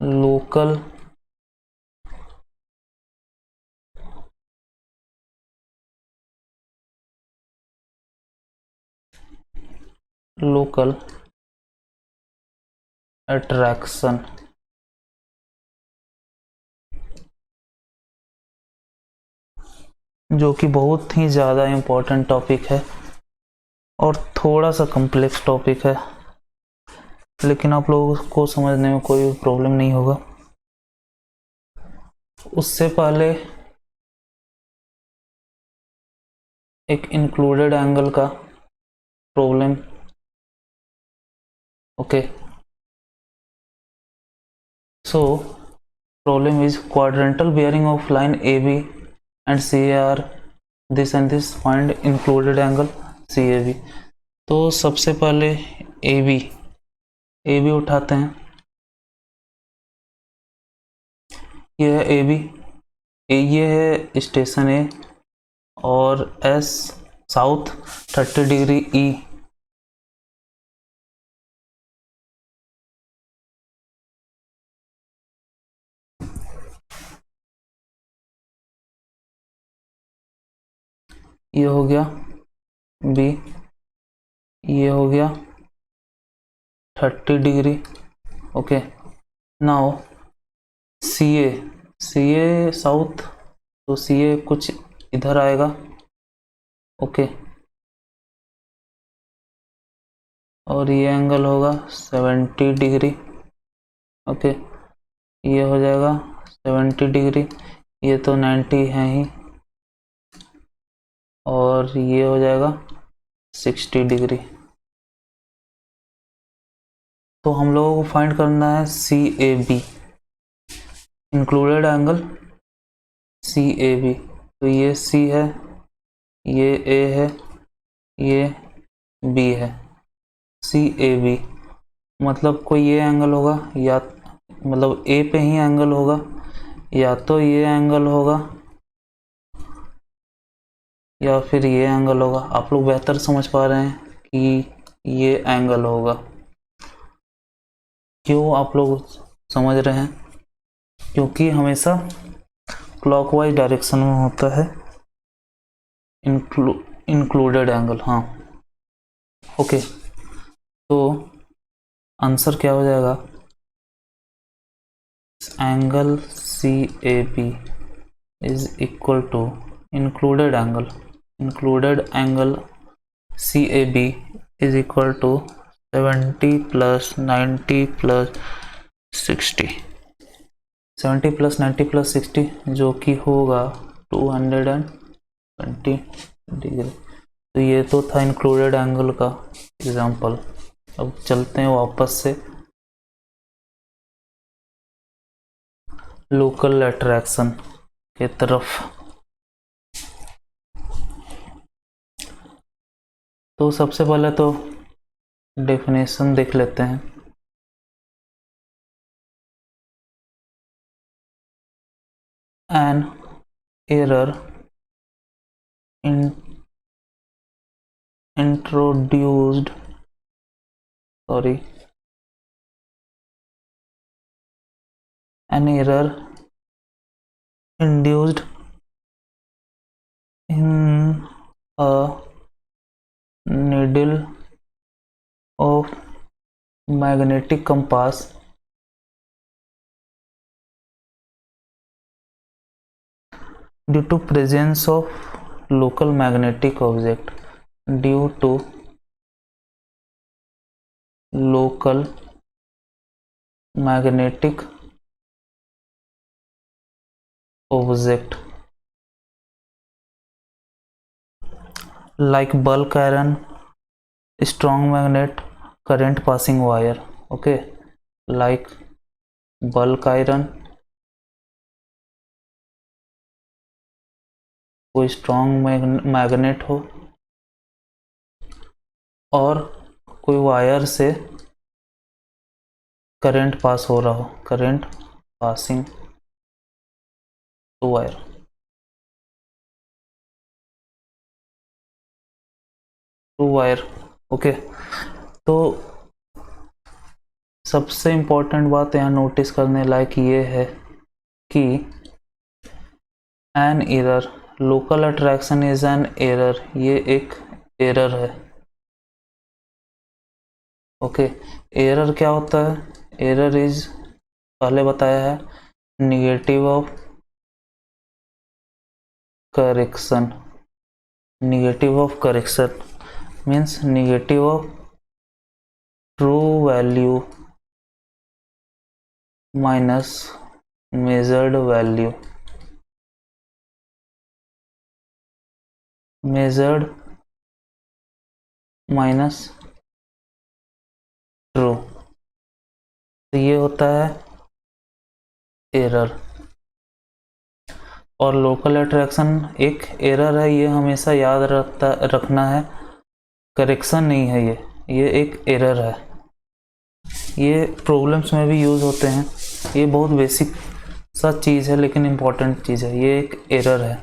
लोकल अट्रैक्शन। जो कि बहुत ही ज़्यादा इम्पोर्टेंट टॉपिक है और थोड़ा सा कम्प्लेक्स टॉपिक है, लेकिन आप लोगों को समझने में कोई प्रॉब्लम नहीं होगा। उससे पहले एक इंक्लूडेड एंगल का problem. Okay, so problem is quadrantal bearing of line AB and CA are this and this, find included angle CAB। तो सबसे पहले AB उठाते हैं, ये है AB, ये है स्टेशन A और S साउथ 30 डिग्री E, ये हो गया B, ये हो गया 30 degree. Okay, now CA south, तो CA कुछ इधर आएगा। ओके, और ये एंगल होगा 70 डिग्री। ओके, ये हो जाएगा 70 डिग्री, ये तो 90 है ही, और ये हो जाएगा 60 डिग्री। तो हम लोगों को फाइंड करना है CAB, इंक्लूडेड एंगल CAB। तो ये C है, ये A है, ये B है। CAB मतलब कोई ये एंगल होगा, या मतलब A पे ही एंगल होगा, या तो ये एंगल होगा या फिर ये एंगल होगा। आप लोग बेहतर समझ पा रहे हैं कि ये एंगल होगा। क्यों आप लोग समझ रहे हैं? क्योंकि हमेशा क्लॉकवाइज डायरेक्शन में होता है इंक्लूडेड एंगल। हाँ, ओके, तो आंसर क्या हो जाएगा, angle C A B is equal to included angle C A B is equal to 70 plus 90 plus 60, 70 plus 90 plus 60 जो कि होगा 220 डिग्री। तो ये तो था इंक्लूडेड एंगल का एग्जांपल। अब चलते हैं वापस से लोकल अट्रैक्शन के तरफ। तो सबसे पहले तो डेफिनेशन देख लेते हैं। An error introduced an error induced in a needle of magnetic compass due to presence of local magnetic object, due to local magnetic object like bulk iron, strong magnet, current passing wire. Okay, like bulk iron, कोई strong magnet हो और कोई wire से current pass हो रहा हो, current passing to wire. Okay, तो सबसे इम्पोर्टेंट बात यहाँ नोटिस करने लायक ये है कि an error, local attraction is an error, ये एक एरर है। ओके, एरर क्या होता है, एरर इज पहले बताया है negative of correction, negative of correction means negative of true value minus measured value, measured minus true, तो ये होता है एरर। और लोकल अट्रैक्शन एक एरर है, ये हमेशा याद रखना है, करेक्शन नहीं है ये एक एरर है। ये प्रॉब्लम्स में भी यूज़ होते हैं, ये बहुत बेसिक सा चीज़ है लेकिन इम्पॉर्टेंट चीज़ है, ये एक एरर है।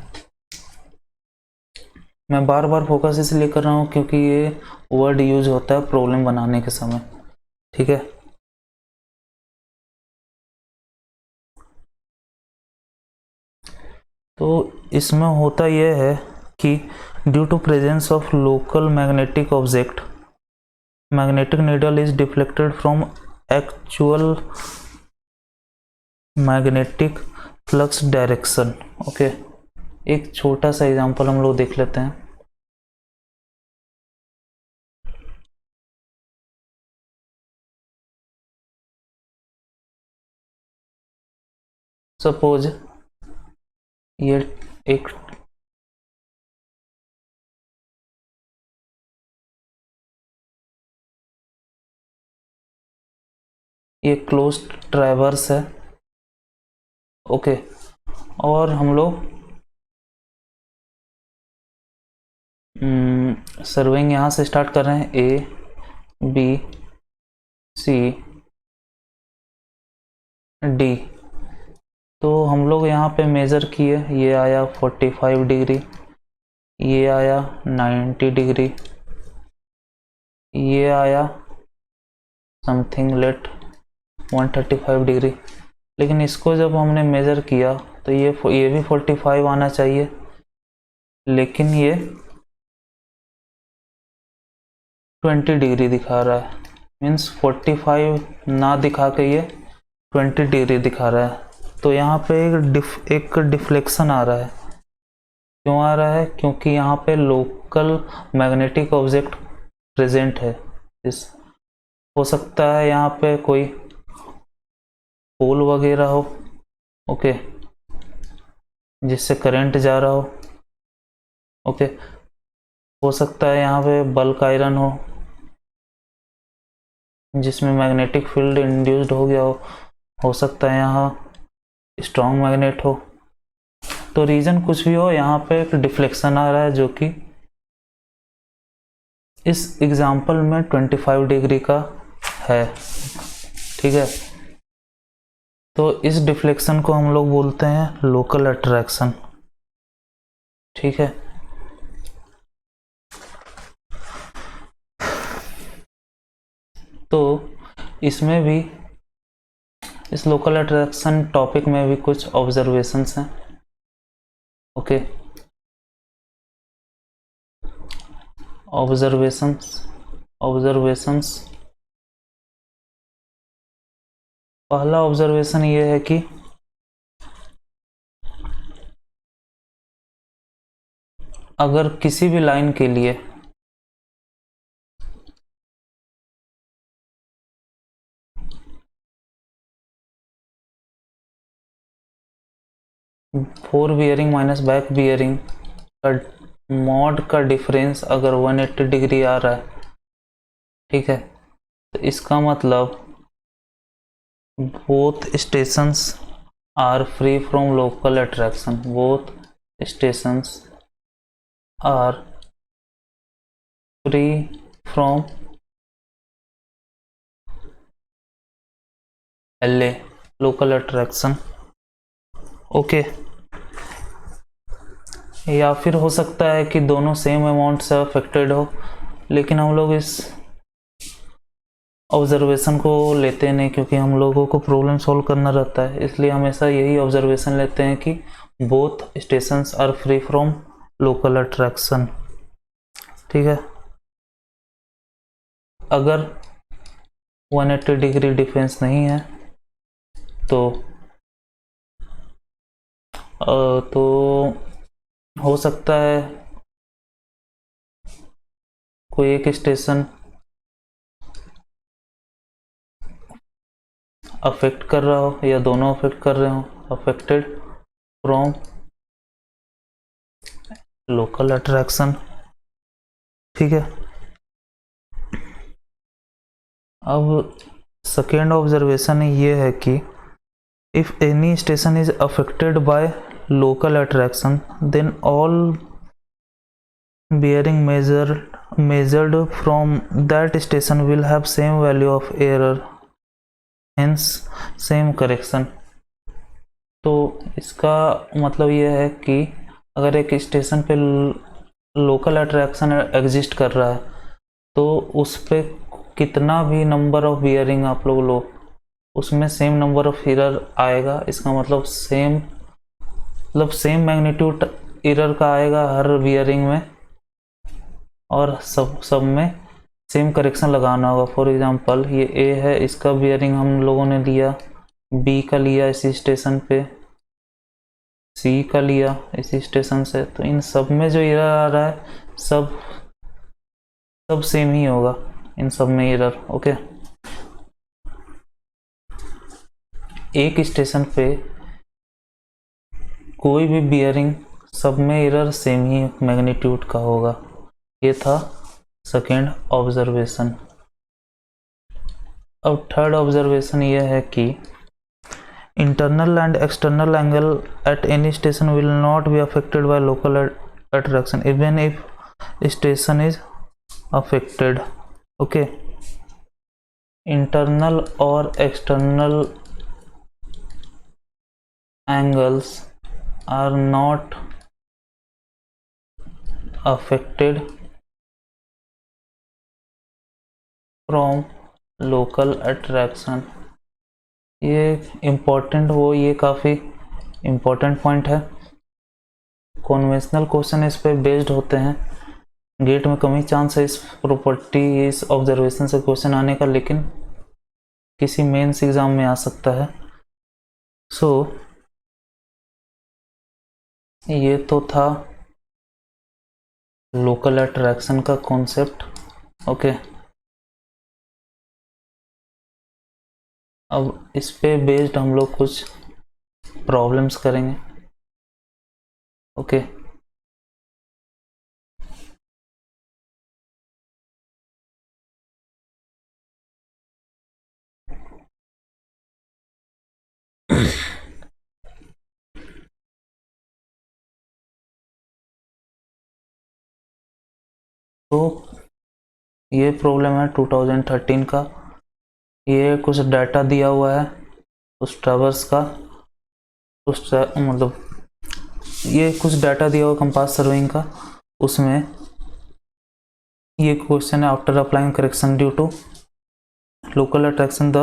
मैं बार बार फोकस इसलिए कर रहा हूँ क्योंकि ये वर्ड यूज होता है प्रॉब्लम बनाने के समय, ठीक है। तो इसमें होता यह है कि due to presence of local magnetic object, magnetic needle is deflected from actual magnetic flux direction. Okay, एक छोटा सा एग्जांपल हम लोग देख लेते हैं। सपोज ये एक ये क्लोज ट्रैवर्स है। ओके, और हम लोग सर्विंग यहाँ से स्टार्ट कर रहे हैं, ए बी सी डी। तो हम लोग यहाँ पे मेज़र किए, ये आया 45 डिग्री, ये आया 90 डिग्री, ये आया समथिंग लेट 135 डिग्री। लेकिन इसको जब हमने मेज़र किया तो ये भी 45 आना चाहिए, लेकिन ये 20 डिग्री दिखा रहा है। मीन्स 45 ना दिखा के ये 20 डिग्री दिखा रहा है, तो यहाँ पे एक डिफ्लेक्शन आ रहा है। क्यों आ रहा है? क्योंकि यहाँ पे लोकल मैग्नेटिक ऑब्जेक्ट प्रेजेंट है। इस हो सकता है यहाँ पे कोई पोल वगैरह हो, ओके, जिससे करंट जा रहा हो, ओके। हो सकता है यहाँ पे बल्क आयरन हो जिसमें मैग्नेटिक फील्ड इंड्यूस्ड हो गया हो सकता है यहाँ स्ट्रॉन्ग मैग्नेट हो। तो रीजन कुछ भी हो, यहाँ पे एक डिफ्लेक्शन आ रहा है जो कि इस एग्जाम्पल में 25 डिग्री का है, ठीक है। तो इस डिफ्लेक्शन को हम लोग बोलते हैं लोकल अट्रैक्शन, ठीक है। तो इसमें भी, इस लोकल अट्रैक्शन टॉपिक में भी कुछ ऑब्जर्वेशंस हैं, ओके। ऑब्जर्वेशंस पहला ऑब्जर्वेशन ये है कि अगर किसी भी लाइन के लिए four bearing minus back bearing का मॉड का डिफरेंस अगर 180 डिग्री आ रहा है, ठीक है, तो इसका मतलब both stations are free from local attraction, both stations are free from LA local attraction, okay. या फिर हो सकता है कि दोनों सेम अमाउंट से अफेक्टेड हो, लेकिन हम लोग इस ऑब्जर्वेशन को लेते नहीं क्योंकि हम लोगों को प्रॉब्लम सॉल्व करना रहता है, इसलिए हमेशा यही ऑब्जर्वेशन लेते हैं कि both stations are free from local attraction, ठीक है। अगर 180 डिग्री डिफरेंस नहीं है तो हो सकता है कोई एक स्टेशन अफेक्ट कर रहा हो या दोनों अफेक्ट कर रहे हो, अफेक्टेड फ्रॉम लोकल अट्रैक्शन, ठीक है। अब सेकेंड ऑब्जर्वेशन ये है कि if any station is affected by local attraction then all bearing measured from that station will have same value of error, hence same correction। तो इसका मतलब ये है कि अगर एक स्टेशन पे लोकल अट्रैक्शन एग्जिस्ट कर रहा है तो उस पे कितना भी नंबर ऑफ बियरिंग आप लोग लो, उसमें सेम नंबर ऑफ एरर आएगा। इसका मतलब सेम मैग्नीट्यूड एरर का आएगा हर बियरिंग में, और सब में सेम करेक्शन लगाना होगा। फॉर एग्जांपल ये ए है, इसका बियरिंग हम लोगों ने लिया, बी का लिया इसी स्टेशन पे, सी का लिया इसी स्टेशन से, तो इन सब में जो एरर आ रहा है सब सेम ही होगा इन सब में एरर, ओके। एक स्टेशन पे कोई भी बियरिंग सब में एरर सेम ही मैग्नीट्यूड का होगा। ये था सेकेंड ऑब्जर्वेशन। अब थर्ड ऑब्जर्वेशन ये है कि internal and external angle at any station will not be affected by local attraction even if station is affected, okay. Internal और external angles are not affected from local attraction। ये important ये काफ़ी important point है। Conventional question इस पे based होते हैं gate में कम ही चांस है इस प्रॉपर्टी इस ऑब्जर्वेशन से क्वेश्चन आने का, लेकिन किसी मेंस एग्जाम में आ सकता है। सो ये तो था लोकल अट्रैक्शन का कॉन्सेप्ट। ओके, अब इस पे बेस्ड हम लोग कुछ प्रॉब्लम्स करेंगे। ओके, तो ये प्रॉब्लम है 2013 का। ये कुछ डाटा दिया हुआ है उस ट्रैवर्स का, मतलब ये कुछ डाटा दिया हुआ कंपास सर्विंग का। उसमें ये क्वेश्चन है, after applying correction due to local attraction the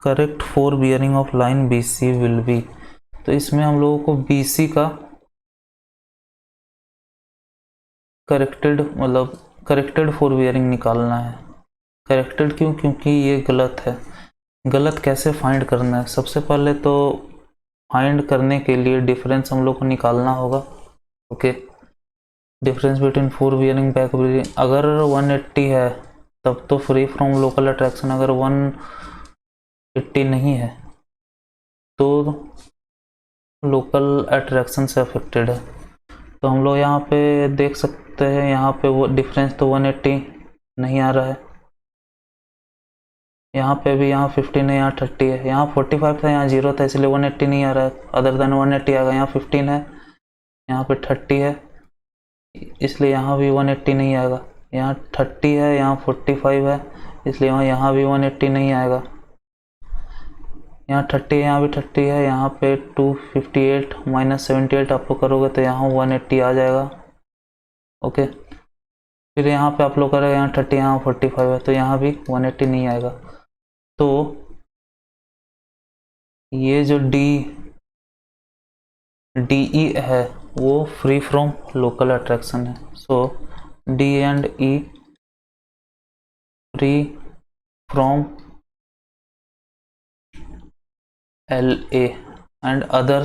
correct fore bearing of line B C will be. तो इसमें हम लोगों को बी सी का करेक्टेड फोर बियरिंग निकालना है। करेक्टेड क्यों? क्योंकि ये गलत है। गलत कैसे फाइंड करना है? सबसे पहले तो फाइंड करने के लिए डिफरेंस हम लोग को निकालना होगा। Okay, difference between four bearing back bearing अगर 180 है तब तो फ्री फ्रॉम लोकल अट्रैक्शन, अगर 180 नहीं है तो लोकल अट्रैक्शन से अफेक्टेड है। तो हम लोग यहाँ पे देख सकते हैं, यहाँ पे वो डिफरेंस तो 180 नहीं आ रहा है, यहाँ पे भी, यहाँ 15 है, यहाँ 30 है, यहाँ 45 था, यहाँ 0 था, इसलिए 180 नहीं आ रहा है। अदर देन 180 आ गया, यहाँ 15 है, यहाँ पे 30 है, इसलिए यहाँ भी 180 नहीं आएगा। यहाँ 30 है, यहाँ 45 है, इसलिए यहाँ भी 180 नहीं आएगा। यहाँ 30 है, यहाँ भी 30 है, यहाँ पे 258 माइनस 78 आप लोग करोगे तो यहाँ 180 आ जाएगा। ओके, फिर यहाँ पे आप लोग करेंगे, यहाँ 30, यहाँ 45 है, तो यहाँ भी 180 नहीं आएगा। तो ये जो DE है वो फ्री फ्रॉम लोकल अट्रैक्शन है। सो D and E free from LA and other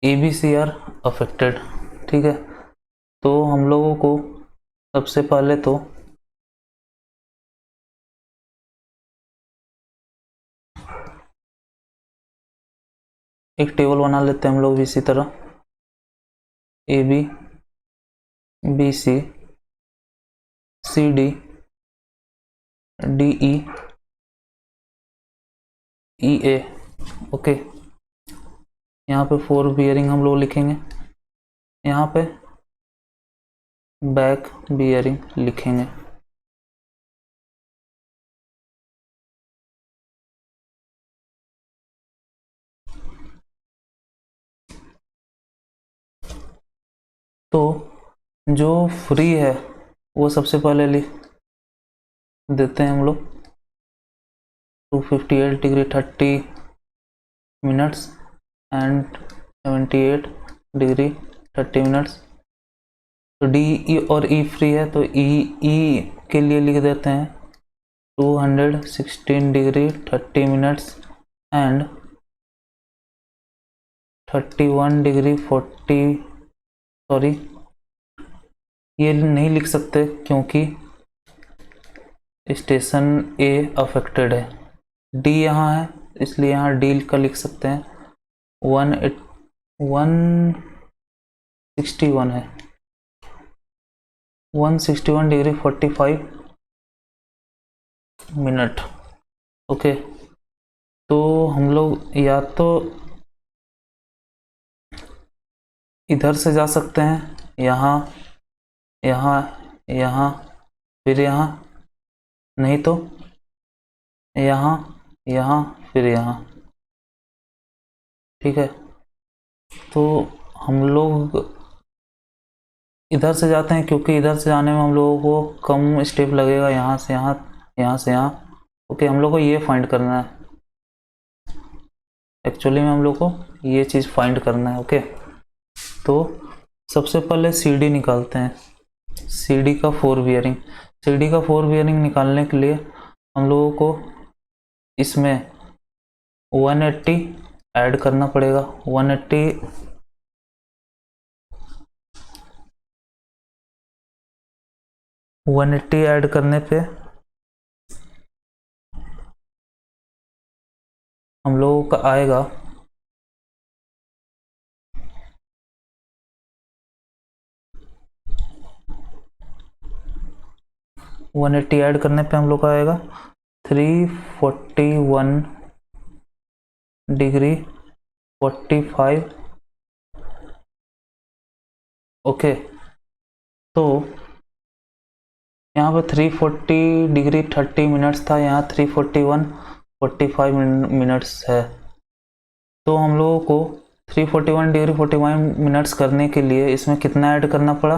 ABC are affected। ठीक है, तो हम लोगों को सबसे पहले तो एक टेबल बना लेते हैं हम लोग भी इसी तरह, AB BC CD DE EA। Okay, यहाँ पे फोर बियरिंग हम लोग लिखेंगे, यहाँ पे बैक बियरिंग लिखेंगे। तो जो फ्री है वो सबसे पहले लिख देते हैं हम लोग, 258 degree 30 minutes and 78 degree 30 minutes. तो डी ई और ई फ्री है, तो ई के लिए लिख देते हैं 216 degree 30 minutes and 31 degree 40, sorry ये नहीं लिख सकते क्योंकि स्टेशन ए अफेक्टेड है। डी यहाँ है इसलिए यहाँ डी का लिख सकते हैं, 161 है, 161 डिग्री 45 मिनट। ओके, तो हम लोग या तो इधर से जा सकते हैं, यहाँ यहाँ यहाँ फिर यहाँ, नहीं तो यहाँ यहाँ फिर यहाँ। ठीक है, तो हम लोग इधर से जाते हैं क्योंकि इधर से जाने में हम लोगों को कम स्टेप लगेगा, यहाँ से यहाँ, यहाँ से यहाँ। ओके, हम लोग को ये फाइंड करना है, एक्चुअली में हम लोग को ये चीज़ फाइंड करना है। ओके, तो सबसे पहले सी डी निकालते हैं। सी डी का 4 बियरिंग, सी डी का 4 बियरिंग निकालने के लिए हम लोगों को इसमें 180 ऐड करना पड़ेगा। 180 ऐड करने पे हम लोगों का आएगा 180 ऐड करने पे हम लोग का आएगा 341 डिग्री 45। ओके, तो यहाँ पे 340 डिग्री 30 मिनट्स था, यहाँ 341 45 मिनट्स है। तो हम लोगों को 341 डिग्री 45 मिनट्स करने के लिए इसमें कितना ऐड करना पड़ा?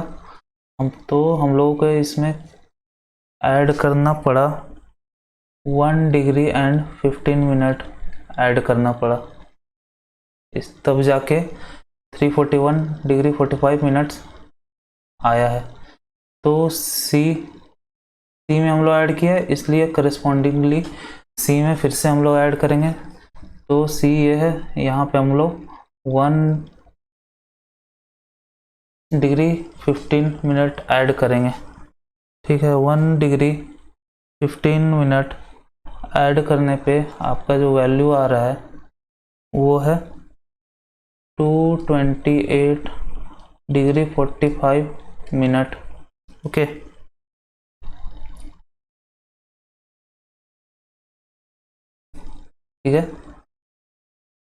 हम लोगों को इसमें ऐड करना पड़ा 1 डिग्री एंड 15 मिनट ऐड करना पड़ा, इस तब जाके 341 डिग्री 45 मिनट्स आया है। तो सी में हम लोग ऐड किया है, इसलिए करस्पॉन्डिंगली सी में फिर से हम लोग ऐड करेंगे। तो सी ये है, यहाँ पे हम लोग 1 डिग्री 15 मिनट ऐड करेंगे। ठीक है, 1 डिग्री 15 मिनट ऐड करने पे आपका जो वैल्यू आ रहा है वो है 228 डिग्री 45 मिनट। ओके, ठीक है।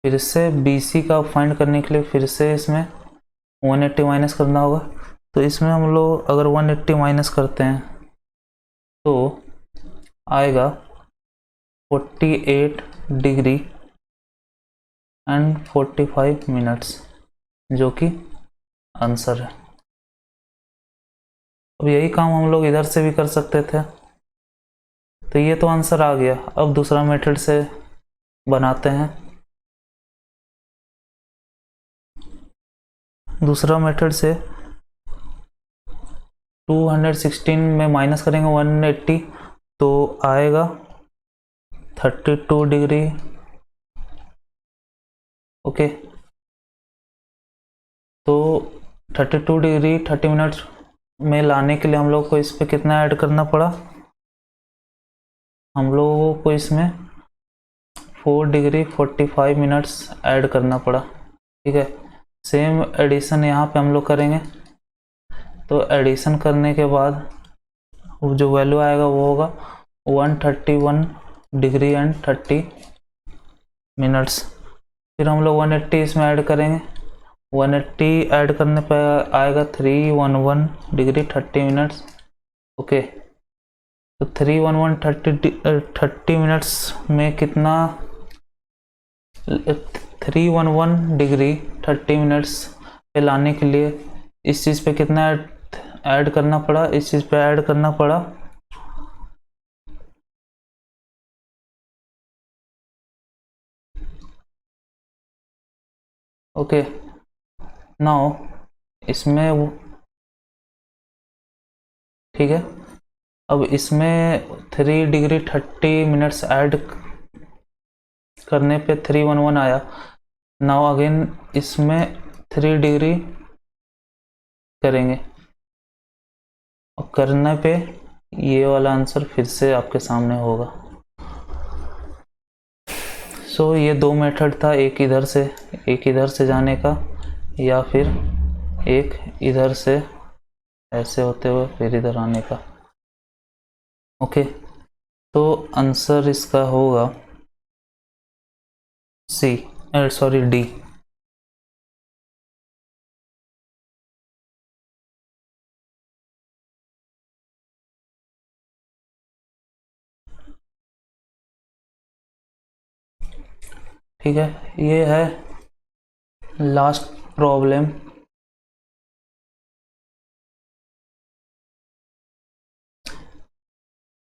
फिर से BC का फाइंड करने के लिए फिर से इसमें 180 माइनस करना होगा। तो इसमें हम लोग अगर 180 माइनस करते हैं तो आएगा 48 डिग्री एंड 45 मिनट्स, जो कि आंसर है। अब यही काम हम लोग इधर से भी कर सकते थे। तो ये तो आंसर आ गया। अब दूसरा मेथड से बनाते हैं। दूसरा मेथड से 216 में माइनस करेंगे 180 तो आएगा 32 डिग्री। ओके, तो 32 डिग्री 30 मिनट्स में लाने के लिए हम लोग को इस पे कितना ऐड करना पड़ा? हम लोगों को इसमें 4 डिग्री 45 मिनट्स ऐड करना पड़ा। ठीक है, सेम एडिशन यहाँ पे हम लोग करेंगे। तो एडिशन करने के बाद जो वैल्यू आएगा वो होगा 131 डिग्री एंड 30 मिनट्स। फिर हम लोग 180 इसमें ऐड करेंगे। 180 ऐड करने पर आएगा 311 डिग्री 30 मिनट्स। ओके, तो 311 30 मिनट्स में कितना? 311 डिग्री 30 मिनट्स पे लाने के लिए इस चीज़ पे कितना ऐड करना पड़ा? इस चीज़ पे ऐड करना पड़ा ओके, नाउ इसमें ठीक है, अब इसमें 3 डिग्री 30 मिनट्स ऐड करने पे 311 आया। नाउ अगेन इसमें 3 डिग्री करेंगे और करने पे ये वाला आंसर फिर से आपके सामने होगा। सो ये दो मेथड था, एक इधर से जाने का या फिर एक इधर से ऐसे होते हुए फिर इधर आने का। ओके, तो आंसर इसका होगा डी। ठीक है, ये है लास्ट प्रॉब्लम।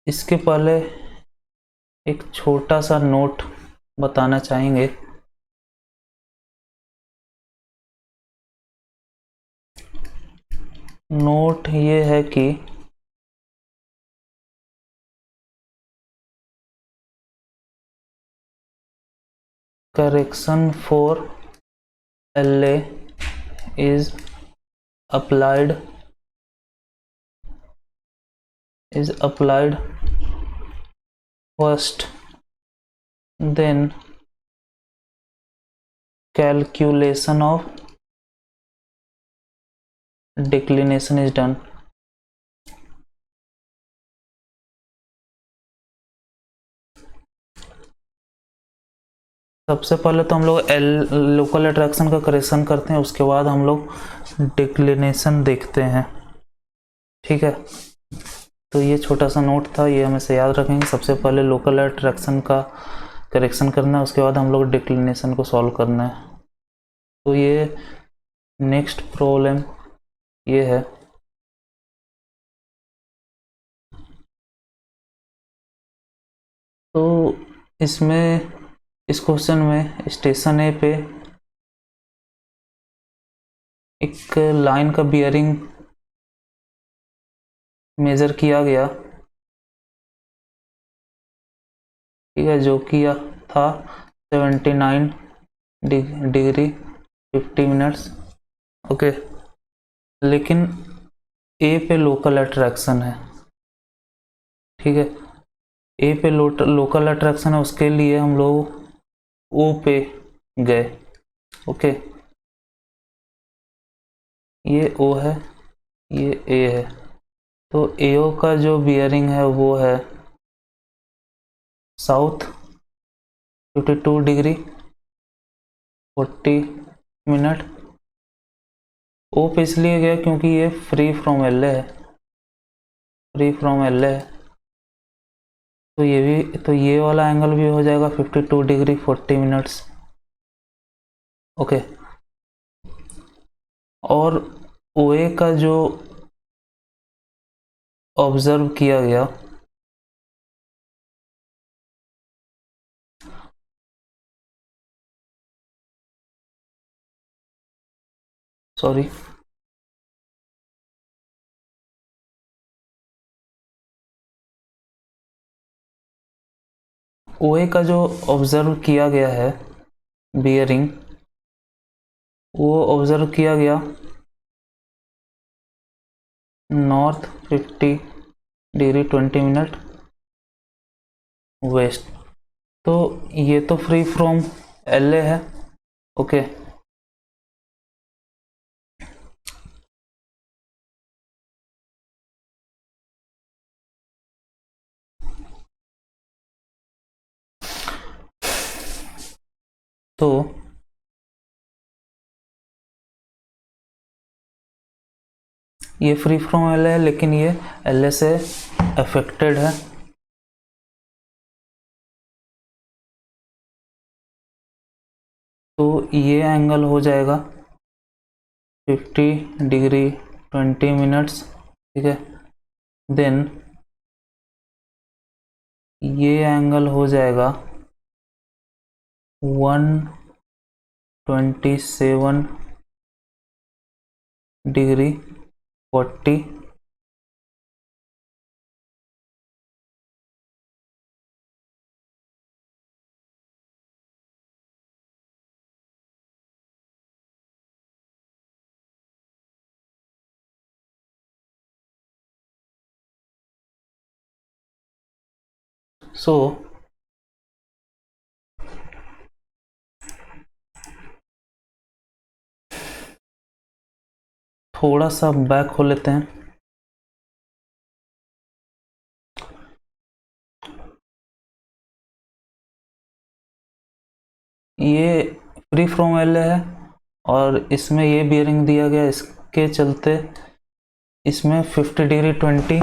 इसके पहले एक छोटा सा नोट बताना चाहेंगे नोट ये है कि correction for LA is applied first, then calculation of declination is done. सबसे पहले तो हम लोग लोकल अट्रैक्शन का करेक्शन करते हैं, उसके बाद हम लोग डिक्लिनेशन देखते हैं। ठीक है, तो ये छोटा सा नोट था, ये हमेशा याद रखेंगे। सबसे पहले लोकल अट्रैक्शन का करेक्शन करना है, उसके बाद हम लोग डिक्लिनेशन को सॉल्व करना है। तो ये नेक्स्ट प्रॉब्लम ये है, तो इसमें इस क्वेश्चन में स्टेशन ए पे एक लाइन का बियरिंग मेजर किया गया, ठीक है, जो किया था 79 डिग्री 50 मिनट्स। ओके, लेकिन ए पे लोकल अट्रैक्शन है, ठीक है, ए पे लोकल अट्रैक्शन है, उसके लिए हम लोग ओ पे गए। ओके, ये ओ है, ये ए है, तो एओ का जो बियरिंग है वो है साउथ 52 डिग्री 40 मिनट। ओ पे इसलिए गया क्योंकि ये फ्री फ्रॉम एल है, फ्री फ्रॉम एल है, तो ये भी, तो ये वाला एंगल भी हो जाएगा 52 डिग्री 40 मिनट्स। ओके, और ओए का जो ऑब्जर्व किया गया, सॉरी, ओए का जो ऑब्जर्व किया गया है बियरिंग, वो ऑब्जर्व किया गया नॉर्थ 50 डिग्री 20 मिनट वेस्ट। तो ये तो फ्री फ्रॉम एल है। ओके, तो ये फ्री फ्रॉम एल है, लेकिन ये एल से अफेक्टेड है। तो ये एंगल हो जाएगा 50 डिग्री 20 मिनट्स, ठीक है। देन ये एंगल हो जाएगा 127 डिग्री 40। सो थोड़ा सा बैक हो लेते हैं। ये फ्री फ्रॉम एल है और इसमें ये बियरिंग दिया गया, इसके चलते इसमें 50 डिग्री 20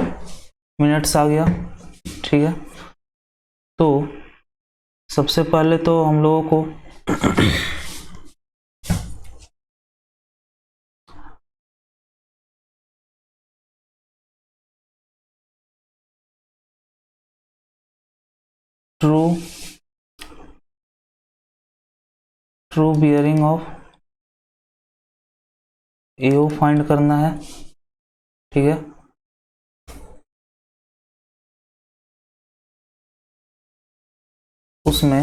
मिनट्स आ गया, ठीक है। तो सबसे पहले तो हम लोगों को true bearing of AO find करना है। ठीक है। उसमें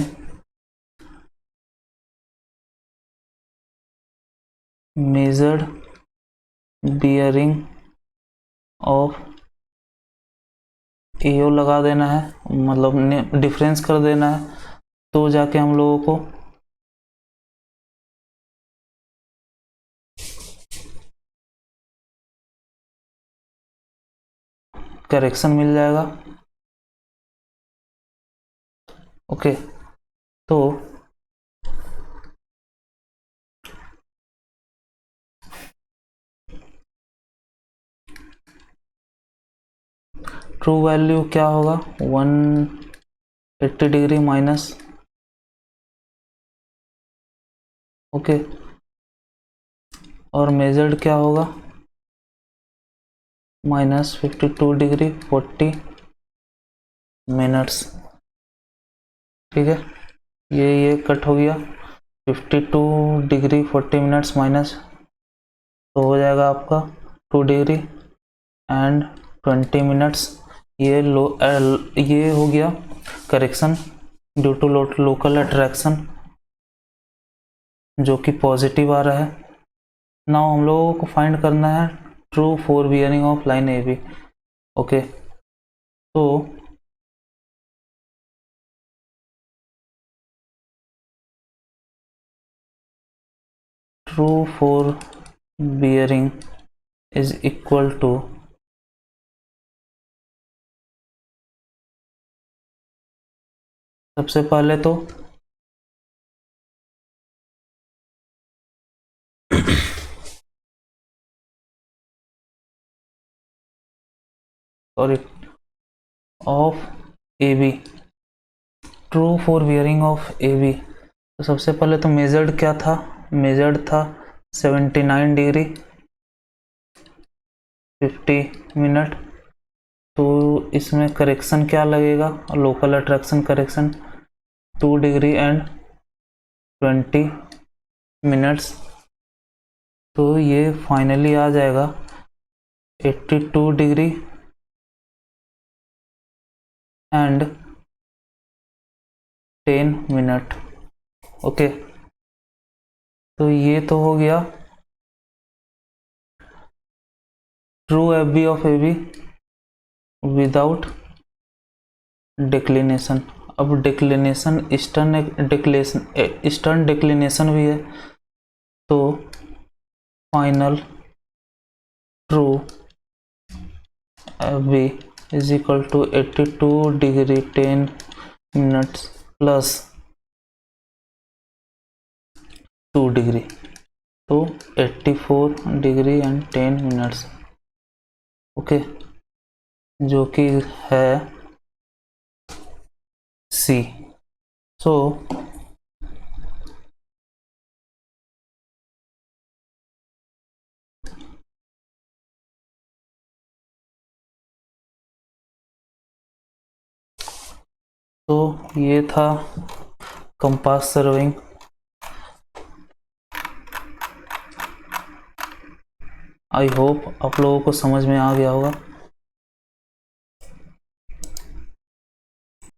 मेजर्ड बियरिंग ऑफ एओ लगा देना है, मतलब डिफरेंस कर देना है, तो जाके हम लोगों को करेक्शन मिल जाएगा। ओके, तो ट्रू वैल्यू क्या होगा, 180 डिग्री माइनस, ओके, और मेजर्ड क्या होगा, -52 डिग्री 40 मिनट्स। ठीक है, ये कट हो गया, 52 डिग्री 40 मिनट्स माइनस, तो हो जाएगा आपका 2 डिग्री एंड 20 मिनट्स। ये ये हो गया correction due to local attraction, जो कि पॉजिटिव आ रहा है। नाउ हम लोगों को फाइंड करना है true fore bearing of line A B. Okay, तो true fore bearing is equal to, सबसे पहले तो sorry of A B, true fore bearing of A B. तो सबसे पहले तो मेजर्ड क्या था, मेजर्ड था 79 डिग्री 50 मिनट। तो इसमें करेक्शन क्या लगेगा, local attraction correction 2 degree and 20 minutes. तो ये फाइनली आ जाएगा 82 डिग्री एंड 10 मिनट। ओके, तो ये तो हो गया true F B of A B without declination. अब डिक्लिनेशन ईस्टर्न डिक्लिनेशन भी है, तो final true F B is equal to 82 degree 10 minutes plus 2 degree, तो 84 डिग्री एंड 10 मिनट्स। ओके, जो कि है सी। सो तो ये था कंपास सर्विंग। आई होप आप लोगों को समझ में आ गया होगा।